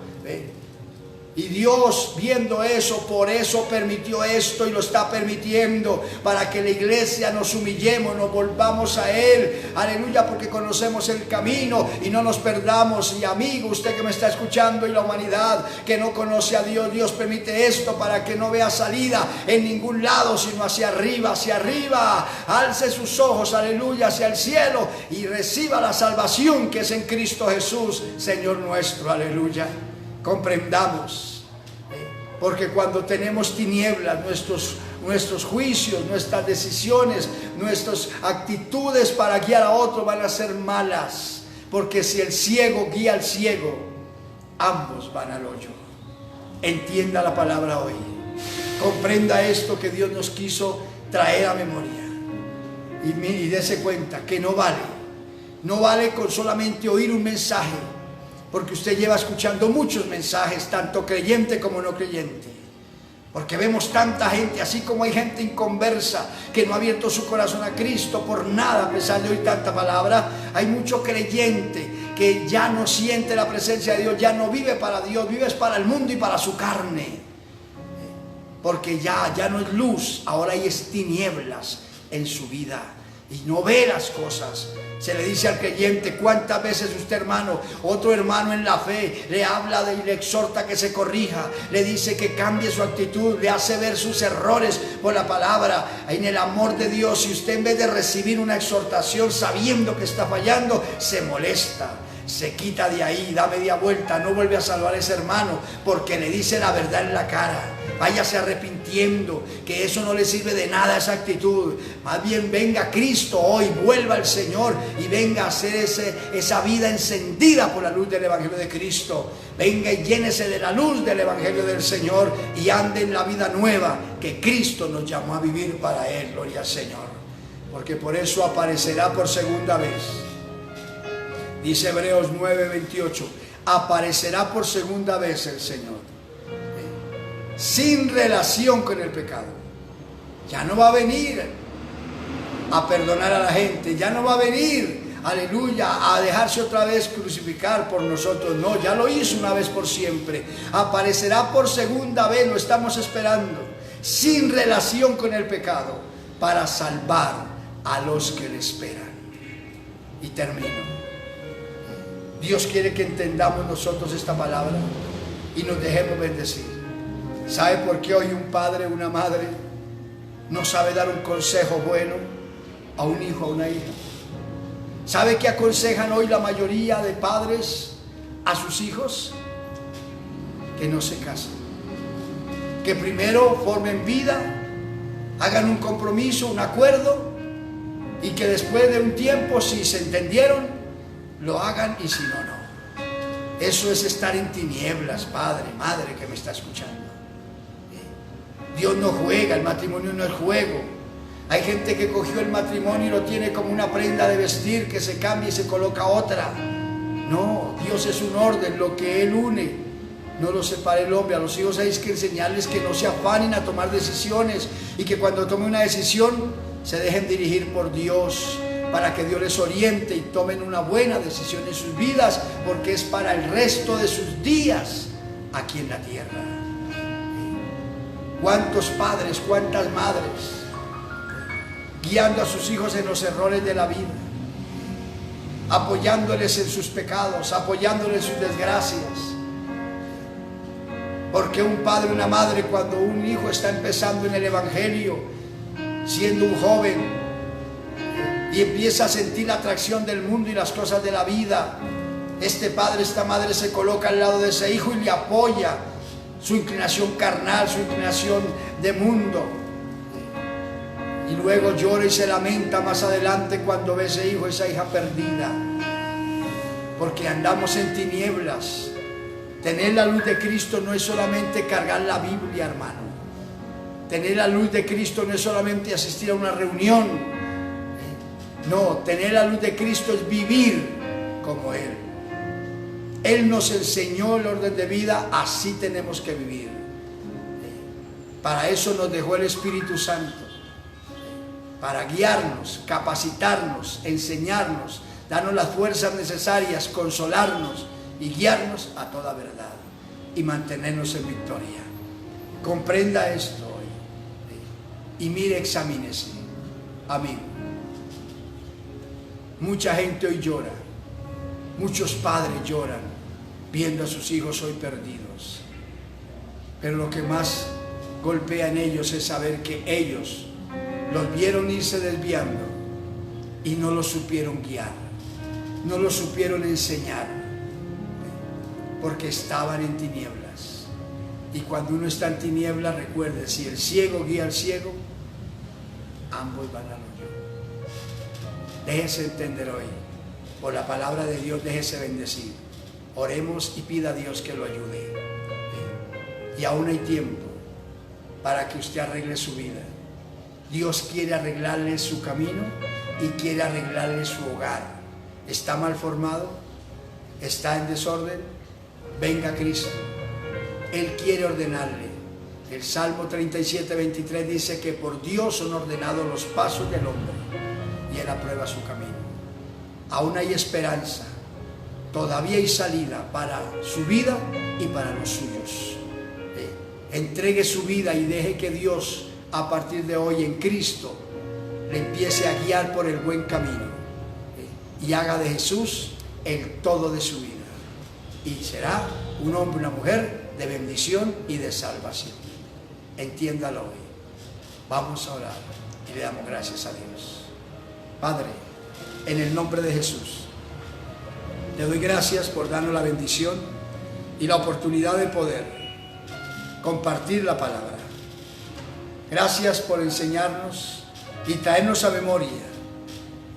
Y Dios, viendo eso, por eso permitió esto y lo está permitiendo, para que la iglesia nos humillemos, nos volvamos a Él. Aleluya, porque conocemos el camino y no nos perdamos. Y amigo, usted que me está escuchando, y la humanidad que no conoce a Dios, Dios permite esto para que no vea salida en ningún lado, sino hacia arriba, hacia arriba. Alce sus ojos, aleluya, hacia el cielo y reciba la salvación que es en Cristo Jesús, Señor nuestro, aleluya. Comprendamos, porque cuando tenemos tinieblas, nuestros juicios, nuestras decisiones, nuestras actitudes para guiar a otro van a ser malas, porque si el ciego guía al ciego, ambos van al hoyo. Entienda la palabra hoy, comprenda esto que Dios nos quiso traer a memoria. y dése cuenta que no vale con solamente oír un mensaje, porque usted lleva escuchando muchos mensajes, tanto creyente como no creyente. Porque vemos tanta gente, así como hay gente inconversa que no ha abierto su corazón a Cristo por nada, a pesar de oír tanta palabra. Hay mucho creyente que ya no siente la presencia de Dios, ya no vive para Dios, vive para el mundo y para su carne. Porque ya no es luz, ahora hay tinieblas en su vida y no ve las cosas. Se le dice al creyente, ¿cuántas veces usted, hermano, otro hermano en la fe, le habla y le exhorta que se corrija, le dice que cambie su actitud, le hace ver sus errores por la palabra, en el amor de Dios? Y usted, en vez de recibir una exhortación sabiendo que está fallando, se molesta, se quita de ahí, da media vuelta, no vuelve a salvar a ese hermano porque le dice la verdad en la cara. Váyase arrepintiendo, que eso no le sirve de nada, esa actitud. Más bien venga Cristo hoy, vuelva al Señor y venga a hacer esa vida encendida por la luz del Evangelio de Cristo. Venga y llénese de la luz del Evangelio del Señor y ande en la vida nueva que Cristo nos llamó a vivir para Él. Gloria al Señor. Porque por eso aparecerá por segunda vez. Dice Hebreos 9:28, aparecerá por segunda vez el Señor, sin relación con el pecado. Ya no va a venir a perdonar a la gente, ya no va a venir, aleluya, a dejarse otra vez crucificar por nosotros. No, ya lo hizo una vez por siempre. Aparecerá por segunda vez, lo estamos esperando, sin relación con el pecado, para salvar a los que le esperan. Y termino. Dios quiere que entendamos nosotros esta palabra y nos dejemos bendecir. ¿Sabe por qué hoy un padre o una madre no sabe dar un consejo bueno a un hijo o a una hija? ¿Sabe qué aconsejan hoy la mayoría de padres a sus hijos? Que no se casen, que primero formen vida, hagan un compromiso, un acuerdo, y que después de un tiempo, si se entendieron, lo hagan, y si no, no. Eso es estar en tinieblas, padre, madre que me está escuchando. Dios no juega, el matrimonio no es juego. Hay gente que cogió el matrimonio y lo tiene como una prenda de vestir, que se cambia y se coloca otra. No, Dios es un orden, lo que Él une, no lo separe el hombre. A los hijos hay que enseñarles que no se afanen a tomar decisiones y que cuando tomen una decisión se dejen dirigir por Dios, para que Dios les oriente y tomen una buena decisión en sus vidas, porque es para el resto de sus días aquí en la tierra. ¿Cuántos padres, cuántas madres guiando a sus hijos en los errores de la vida, apoyándoles en sus pecados, apoyándoles en sus desgracias? Porque un padre, una madre, cuando un hijo está empezando en el Evangelio, siendo un joven, y empieza a sentir la atracción del mundo y las cosas de la vida, este padre, esta madre se coloca al lado de ese hijo y le apoya su inclinación carnal, su inclinación de mundo, y luego llora y se lamenta más adelante cuando ve ese hijo, esa hija perdida, porque andamos en tinieblas. Tener la luz de Cristo no es solamente cargar la Biblia, hermano. Tener la luz de Cristo no es solamente asistir a una reunión. No, tener la luz de Cristo es vivir como Él. Él nos enseñó el orden de vida, así tenemos que vivir. Para eso nos dejó el Espíritu Santo, para guiarnos, capacitarnos, enseñarnos, darnos las fuerzas necesarias, consolarnos y guiarnos a toda verdad y mantenernos en victoria. Comprenda esto hoy y mire, examínese. Amigo, mucha gente hoy llora, muchos padres lloran viendo a sus hijos hoy perdidos, pero lo que más golpea en ellos es saber que ellos los vieron irse desviando y no los supieron guiar, no los supieron enseñar, porque estaban en tinieblas. Y cuando uno está en tinieblas, recuerde, si el ciego guía al ciego, ambos van al hoyo. Déjese entender hoy, por la palabra de Dios, déjese bendecir. Oremos y pida a Dios que lo ayude. Y aún hay tiempo para que usted arregle su vida. Dios quiere arreglarle su camino y quiere arreglarle su hogar. ¿Está mal formado? ¿Está en desorden? Venga Cristo. Él quiere ordenarle. El Salmo 37, 23 dice que por Dios son ordenados los pasos del hombre y Él aprueba su camino. Aún hay esperanza, todavía hay salida para su vida y para los suyos. Entregue su vida y deje que Dios a partir de hoy en Cristo le empiece a guiar por el buen camino y haga de Jesús el todo de su vida. Y será un hombre, una mujer de bendición y de salvación. Entiéndalo hoy. Vamos a orar y le damos gracias a Dios. Padre, en el nombre de Jesús, te doy gracias por darnos la bendición y la oportunidad de poder compartir la palabra. Gracias por enseñarnos y traernos a memoria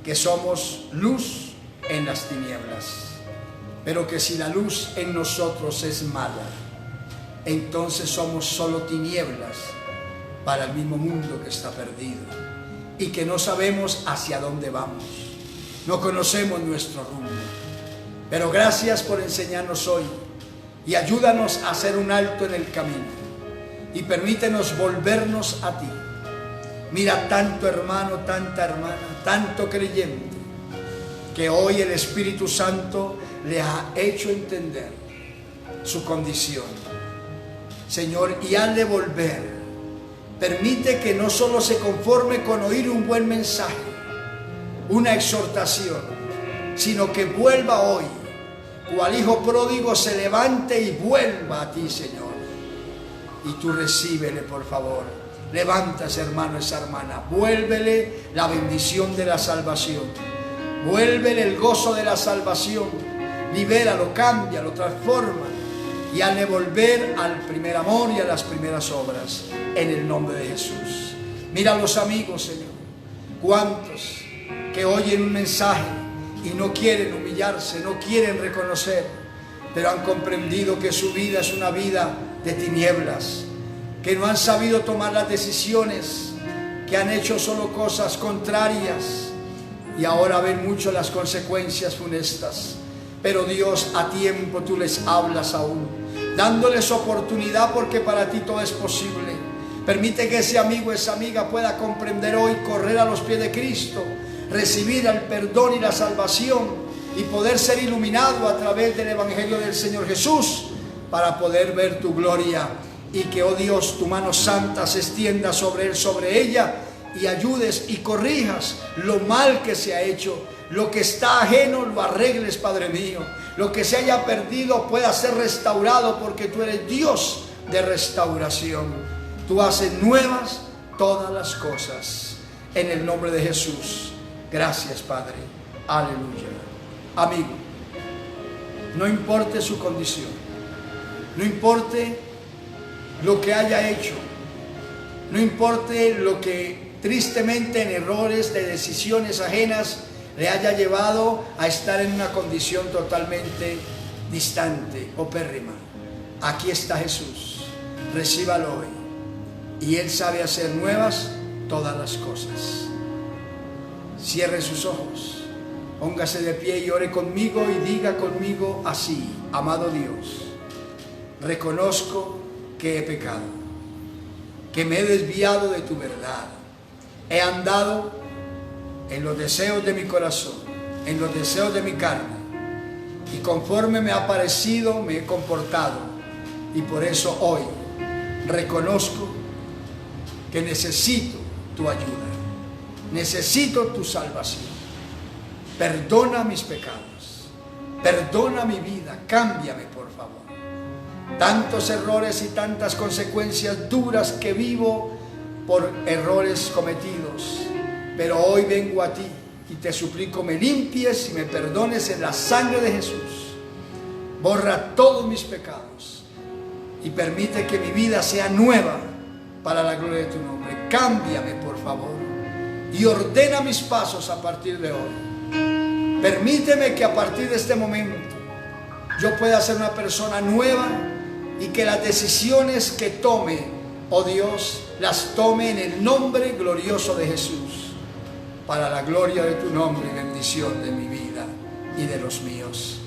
que somos luz en las tinieblas, pero que si la luz en nosotros es mala, entonces somos solo tinieblas para el mismo mundo que está perdido y que no sabemos hacia dónde vamos, no conocemos nuestro rumbo. Pero gracias por enseñarnos hoy y ayúdanos a hacer un alto en el camino y permítenos volvernos a ti. Mira tanto hermano, tanta hermana, tanto creyente, que hoy el Espíritu Santo le ha hecho entender su condición. Señor, y al de volver, permite que no solo se conforme con oír un buen mensaje, una exhortación, sino que vuelva hoy, cual hijo pródigo se levante y vuelva a ti, Señor. Y tú recíbele, por favor. Levanta ese hermano, esa hermana. Vuélvele la bendición de la salvación. Vuélvele el gozo de la salvación. Libéralo, cámbialo, transforma. Y hazle volver al primer amor y a las primeras obras. En el nombre de Jesús. Mira a los amigos, Señor. ¿Cuántos que oyen un mensaje y no quieren humillarse, no quieren reconocer, pero han comprendido que su vida es una vida de tinieblas, que no han sabido tomar las decisiones, que han hecho solo cosas contrarias y ahora ven mucho las consecuencias funestas? Pero Dios, a tiempo tú les hablas aún, dándoles oportunidad, porque para ti todo es posible. Permite que ese amigo, esa amiga pueda comprender hoy, correr a los pies de Cristo, recibir el perdón y la salvación y poder ser iluminado a través del Evangelio del Señor Jesús, para poder ver tu gloria y que, oh Dios, tu mano santa se extienda sobre él, sobre ella, y ayudes y corrijas lo mal que se ha hecho, lo que está ajeno lo arregles, Padre mío, lo que se haya perdido pueda ser restaurado, porque tú eres Dios de restauración. Tú haces nuevas todas las cosas, en el nombre de Jesús. Gracias, Padre. Aleluya. Amigo, no importe su condición, no importe lo que haya hecho, no importe lo que tristemente en errores de decisiones ajenas le haya llevado a estar en una condición totalmente distante o pérrima. Aquí está Jesús, recíbalo hoy y Él sabe hacer nuevas todas las cosas. Cierre sus ojos, póngase de pie y ore conmigo y diga conmigo así: amado Dios, reconozco que he pecado, que me he desviado de tu verdad, he andado en los deseos de mi corazón, en los deseos de mi carne, y conforme me ha parecido me he comportado, y por eso hoy reconozco que necesito tu ayuda, necesito tu salvación. Perdona mis pecados, perdona mi vida, cámbiame por favor. Tantos errores y tantas consecuencias duras que vivo por errores cometidos, pero hoy vengo a ti y te suplico me limpies y me perdones en la sangre de Jesús. Borra todos mis pecados y permite que mi vida sea nueva para la gloria de tu nombre. Cámbiame por favor y ordena mis pasos a partir de hoy. Permíteme que a partir de este momento yo pueda ser una persona nueva y que las decisiones que tome oh Dios, las tome en el nombre glorioso de Jesús, para la gloria de tu nombre y bendición de mi vida y de los míos.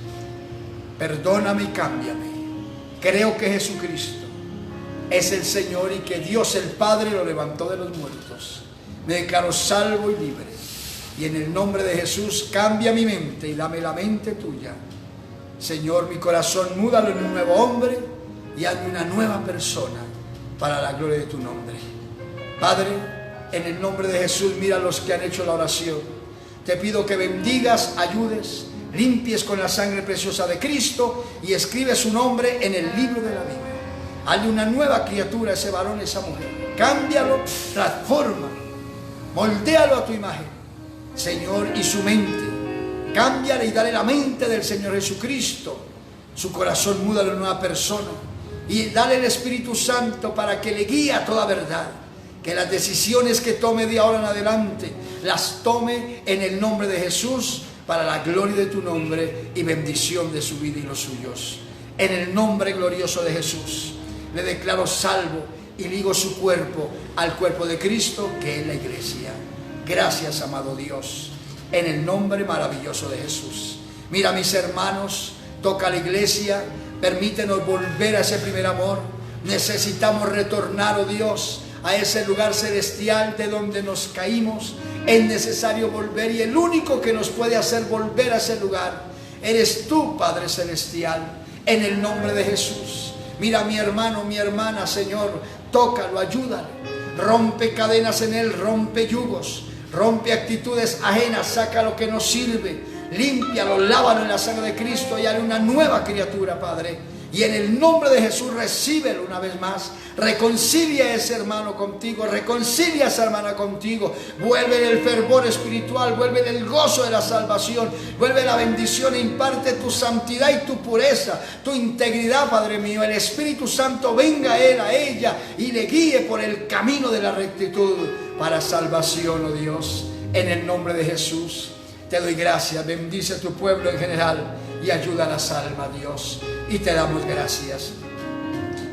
Perdóname y cámbiame. Creo que Jesucristo es el Señor y que Dios el Padre lo levantó de los muertos. Me declaro salvo y libre. Y en el nombre de Jesús cambia mi mente y dame la mente tuya. Señor, mi corazón múdalo en un nuevo hombre y hazme una nueva persona para la gloria de tu nombre. Padre, en el nombre de Jesús, mira a los que han hecho la oración. Te pido que bendigas, ayudes, limpies con la sangre preciosa de Cristo y escribe su nombre en el libro de la vida. Hazle una nueva criatura a ese varón, a esa mujer. Cámbialo, transforma, moldéalo a tu imagen, Señor, y su mente. Cámbiale y dale la mente del Señor Jesucristo. Su corazón múdalo en una persona. Y dale el Espíritu Santo para que le guíe a toda verdad. Que las decisiones que tome de ahora en adelante las tome en el nombre de Jesús, para la gloria de tu nombre y bendición de su vida y los suyos. En el nombre glorioso de Jesús, le declaro salvo y ligo su cuerpo al cuerpo de Cristo, que es la iglesia. Gracias, amado Dios, en el nombre maravilloso de Jesús. Mira, mis hermanos, toca la iglesia, permítenos volver a ese primer amor. Necesitamos retornar, oh Dios, a ese lugar celestial de donde nos caímos. Es necesario volver, y el único que nos puede hacer volver a ese lugar eres tú, Padre Celestial, en el nombre de Jesús. Mira a mi hermano, mi hermana, Señor, tócalo, ayúdale, rompe cadenas en él, rompe yugos, rompe actitudes ajenas, saca lo que no sirve, límpialo, lávalo en la sangre de Cristo y hazle una nueva criatura, Padre. Y en el nombre de Jesús, recíbelo una vez más. Reconcilia a ese hermano contigo, reconcilia a esa hermana contigo. Vuelve el fervor espiritual, vuelve el gozo de la salvación, vuelve la bendición e imparte tu santidad y tu pureza, tu integridad, Padre mío. El Espíritu Santo venga a él, a ella, y le guíe por el camino de la rectitud para salvación, oh Dios. En el nombre de Jesús, te doy gracias. Bendice a tu pueblo en general y ayuda a las almas, Dios. Y te damos gracias.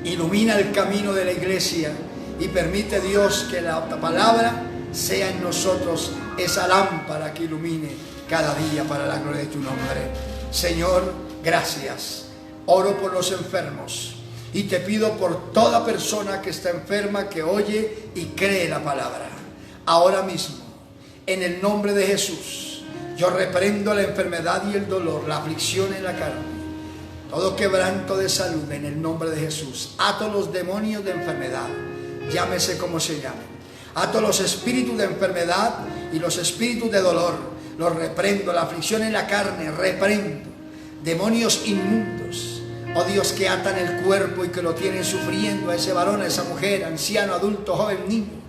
Ilumina el camino de la iglesia y permite, Dios, que la palabra sea en nosotros esa lámpara que ilumine cada día para la gloria de tu nombre. Señor, gracias. Oro por los enfermos y te pido por toda persona que está enferma, que oye y cree la palabra. Ahora mismo, en el nombre de Jesús, yo reprendo la enfermedad y el dolor, la aflicción en la carne, todo quebranto de salud en el nombre de Jesús. Ato los demonios de enfermedad, llámese como se llamen. Ato los espíritus de enfermedad y los espíritus de dolor. Los reprendo, la aflicción en la carne, reprendo. Demonios inmundos, oh Dios, que atan el cuerpo y que lo tienen sufriendo a ese varón, a esa mujer, anciano, adulto, joven, niño,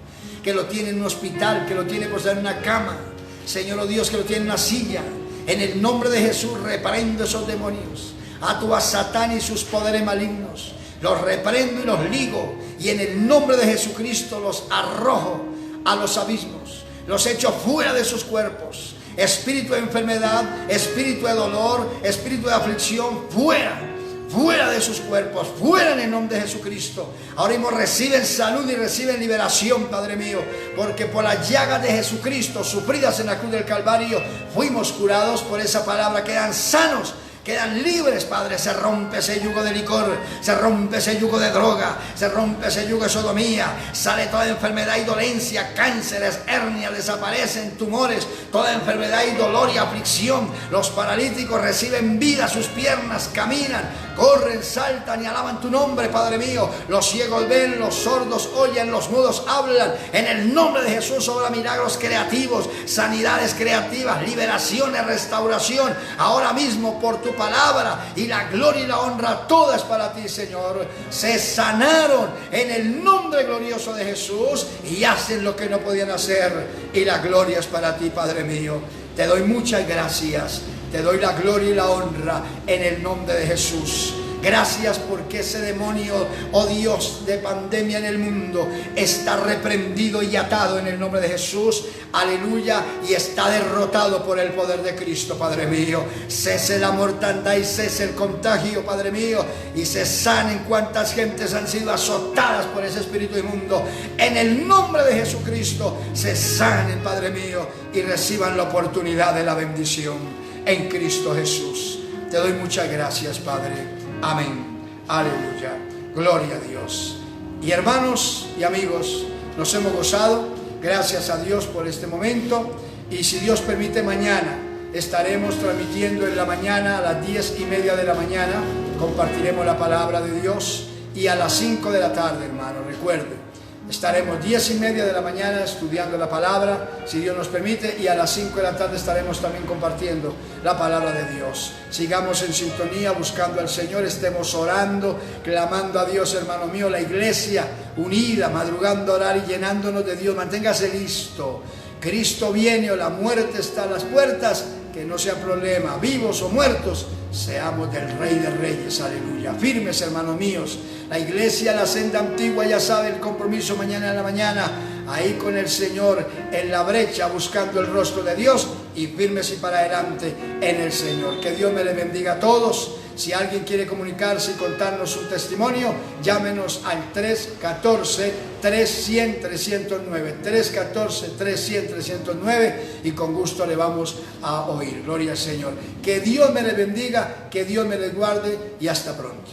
que lo tiene en un hospital, que lo tiene posado en una cama. Señor, oh Dios, que lo tiene en una silla. En el nombre de Jesús, reprendo esos demonios. Ato a Satán y sus poderes malignos, los reprendo y los ligo, y en el nombre de Jesucristo los arrojo a los abismos, los echo fuera de sus cuerpos. Espíritu de enfermedad, espíritu de dolor, espíritu de aflicción, fuera, fuera de sus cuerpos, fuera en el nombre de Jesucristo. Ahora mismo reciben salud y reciben liberación, Padre mío, porque por las llagas de Jesucristo sufridas en la cruz del Calvario fuimos curados. Por esa palabra quedan sanos, quedan libres, Padre. Se rompe ese yugo de licor, se rompe ese yugo de droga, se rompe ese yugo de sodomía, sale toda enfermedad y dolencia, cánceres, hernias, desaparecen tumores, toda enfermedad y dolor y aflicción. Los paralíticos reciben vida, sus piernas caminan, corren, saltan y alaban tu nombre, Padre mío. Los ciegos ven, los sordos oyen, los mudos hablan. En el nombre de Jesús obra milagros creativos, sanidades creativas, liberaciones, restauración. Ahora mismo por tu palabra, y la gloria y la honra todas para ti, Señor. Se sanaron en el nombre glorioso de Jesús y hacen lo que no podían hacer, y la gloria es para ti, Padre mío. Te doy muchas gracias, te doy la gloria y la honra en el nombre de Jesús. Gracias porque ese demonio, oh Dios, de pandemia en el mundo está reprendido y atado en el nombre de Jesús. Aleluya. Y está derrotado por el poder de Cristo, Padre mío. Cese la mortandad y cese el contagio, Padre mío. Y se sanen cuantas gentes han sido azotadas por ese espíritu inmundo. En el nombre de Jesucristo, se sanen, Padre mío, y reciban la oportunidad de la bendición en Cristo Jesús. Te doy muchas gracias, Padre. Amén. Aleluya. Gloria a Dios. Y hermanos y amigos, nos hemos gozado. Gracias a Dios por este momento. Y si Dios permite, mañana estaremos transmitiendo en la mañana a las 10:30 de la mañana. Compartiremos la palabra de Dios. Y a las 5 de la tarde, hermanos, recuerden, estaremos 10:30 de la mañana estudiando la palabra, si Dios nos permite, y a las 5 de la tarde estaremos también compartiendo la palabra de Dios. Sigamos en sintonía, buscando al Señor, estemos orando, clamando a Dios, hermano mío, la iglesia unida, madrugando a orar y llenándonos de Dios. Manténgase listo. Cristo viene o la muerte está a las puertas. Que no sea problema, vivos o muertos, seamos del Rey de Reyes. Aleluya. Firmes, hermanos míos. La iglesia, la senda antigua, ya sabe el compromiso mañana en la mañana, ahí con el Señor en la brecha, buscando el rostro de Dios, y firmes y para adelante en el Señor. Que Dios me le bendiga a todos. Si alguien quiere comunicarse y contarnos su testimonio, llámenos al 314-300-309, 314-300-309, y con gusto le vamos a oír. Gloria al Señor. Que Dios me le bendiga, que Dios me le guarde, y hasta pronto.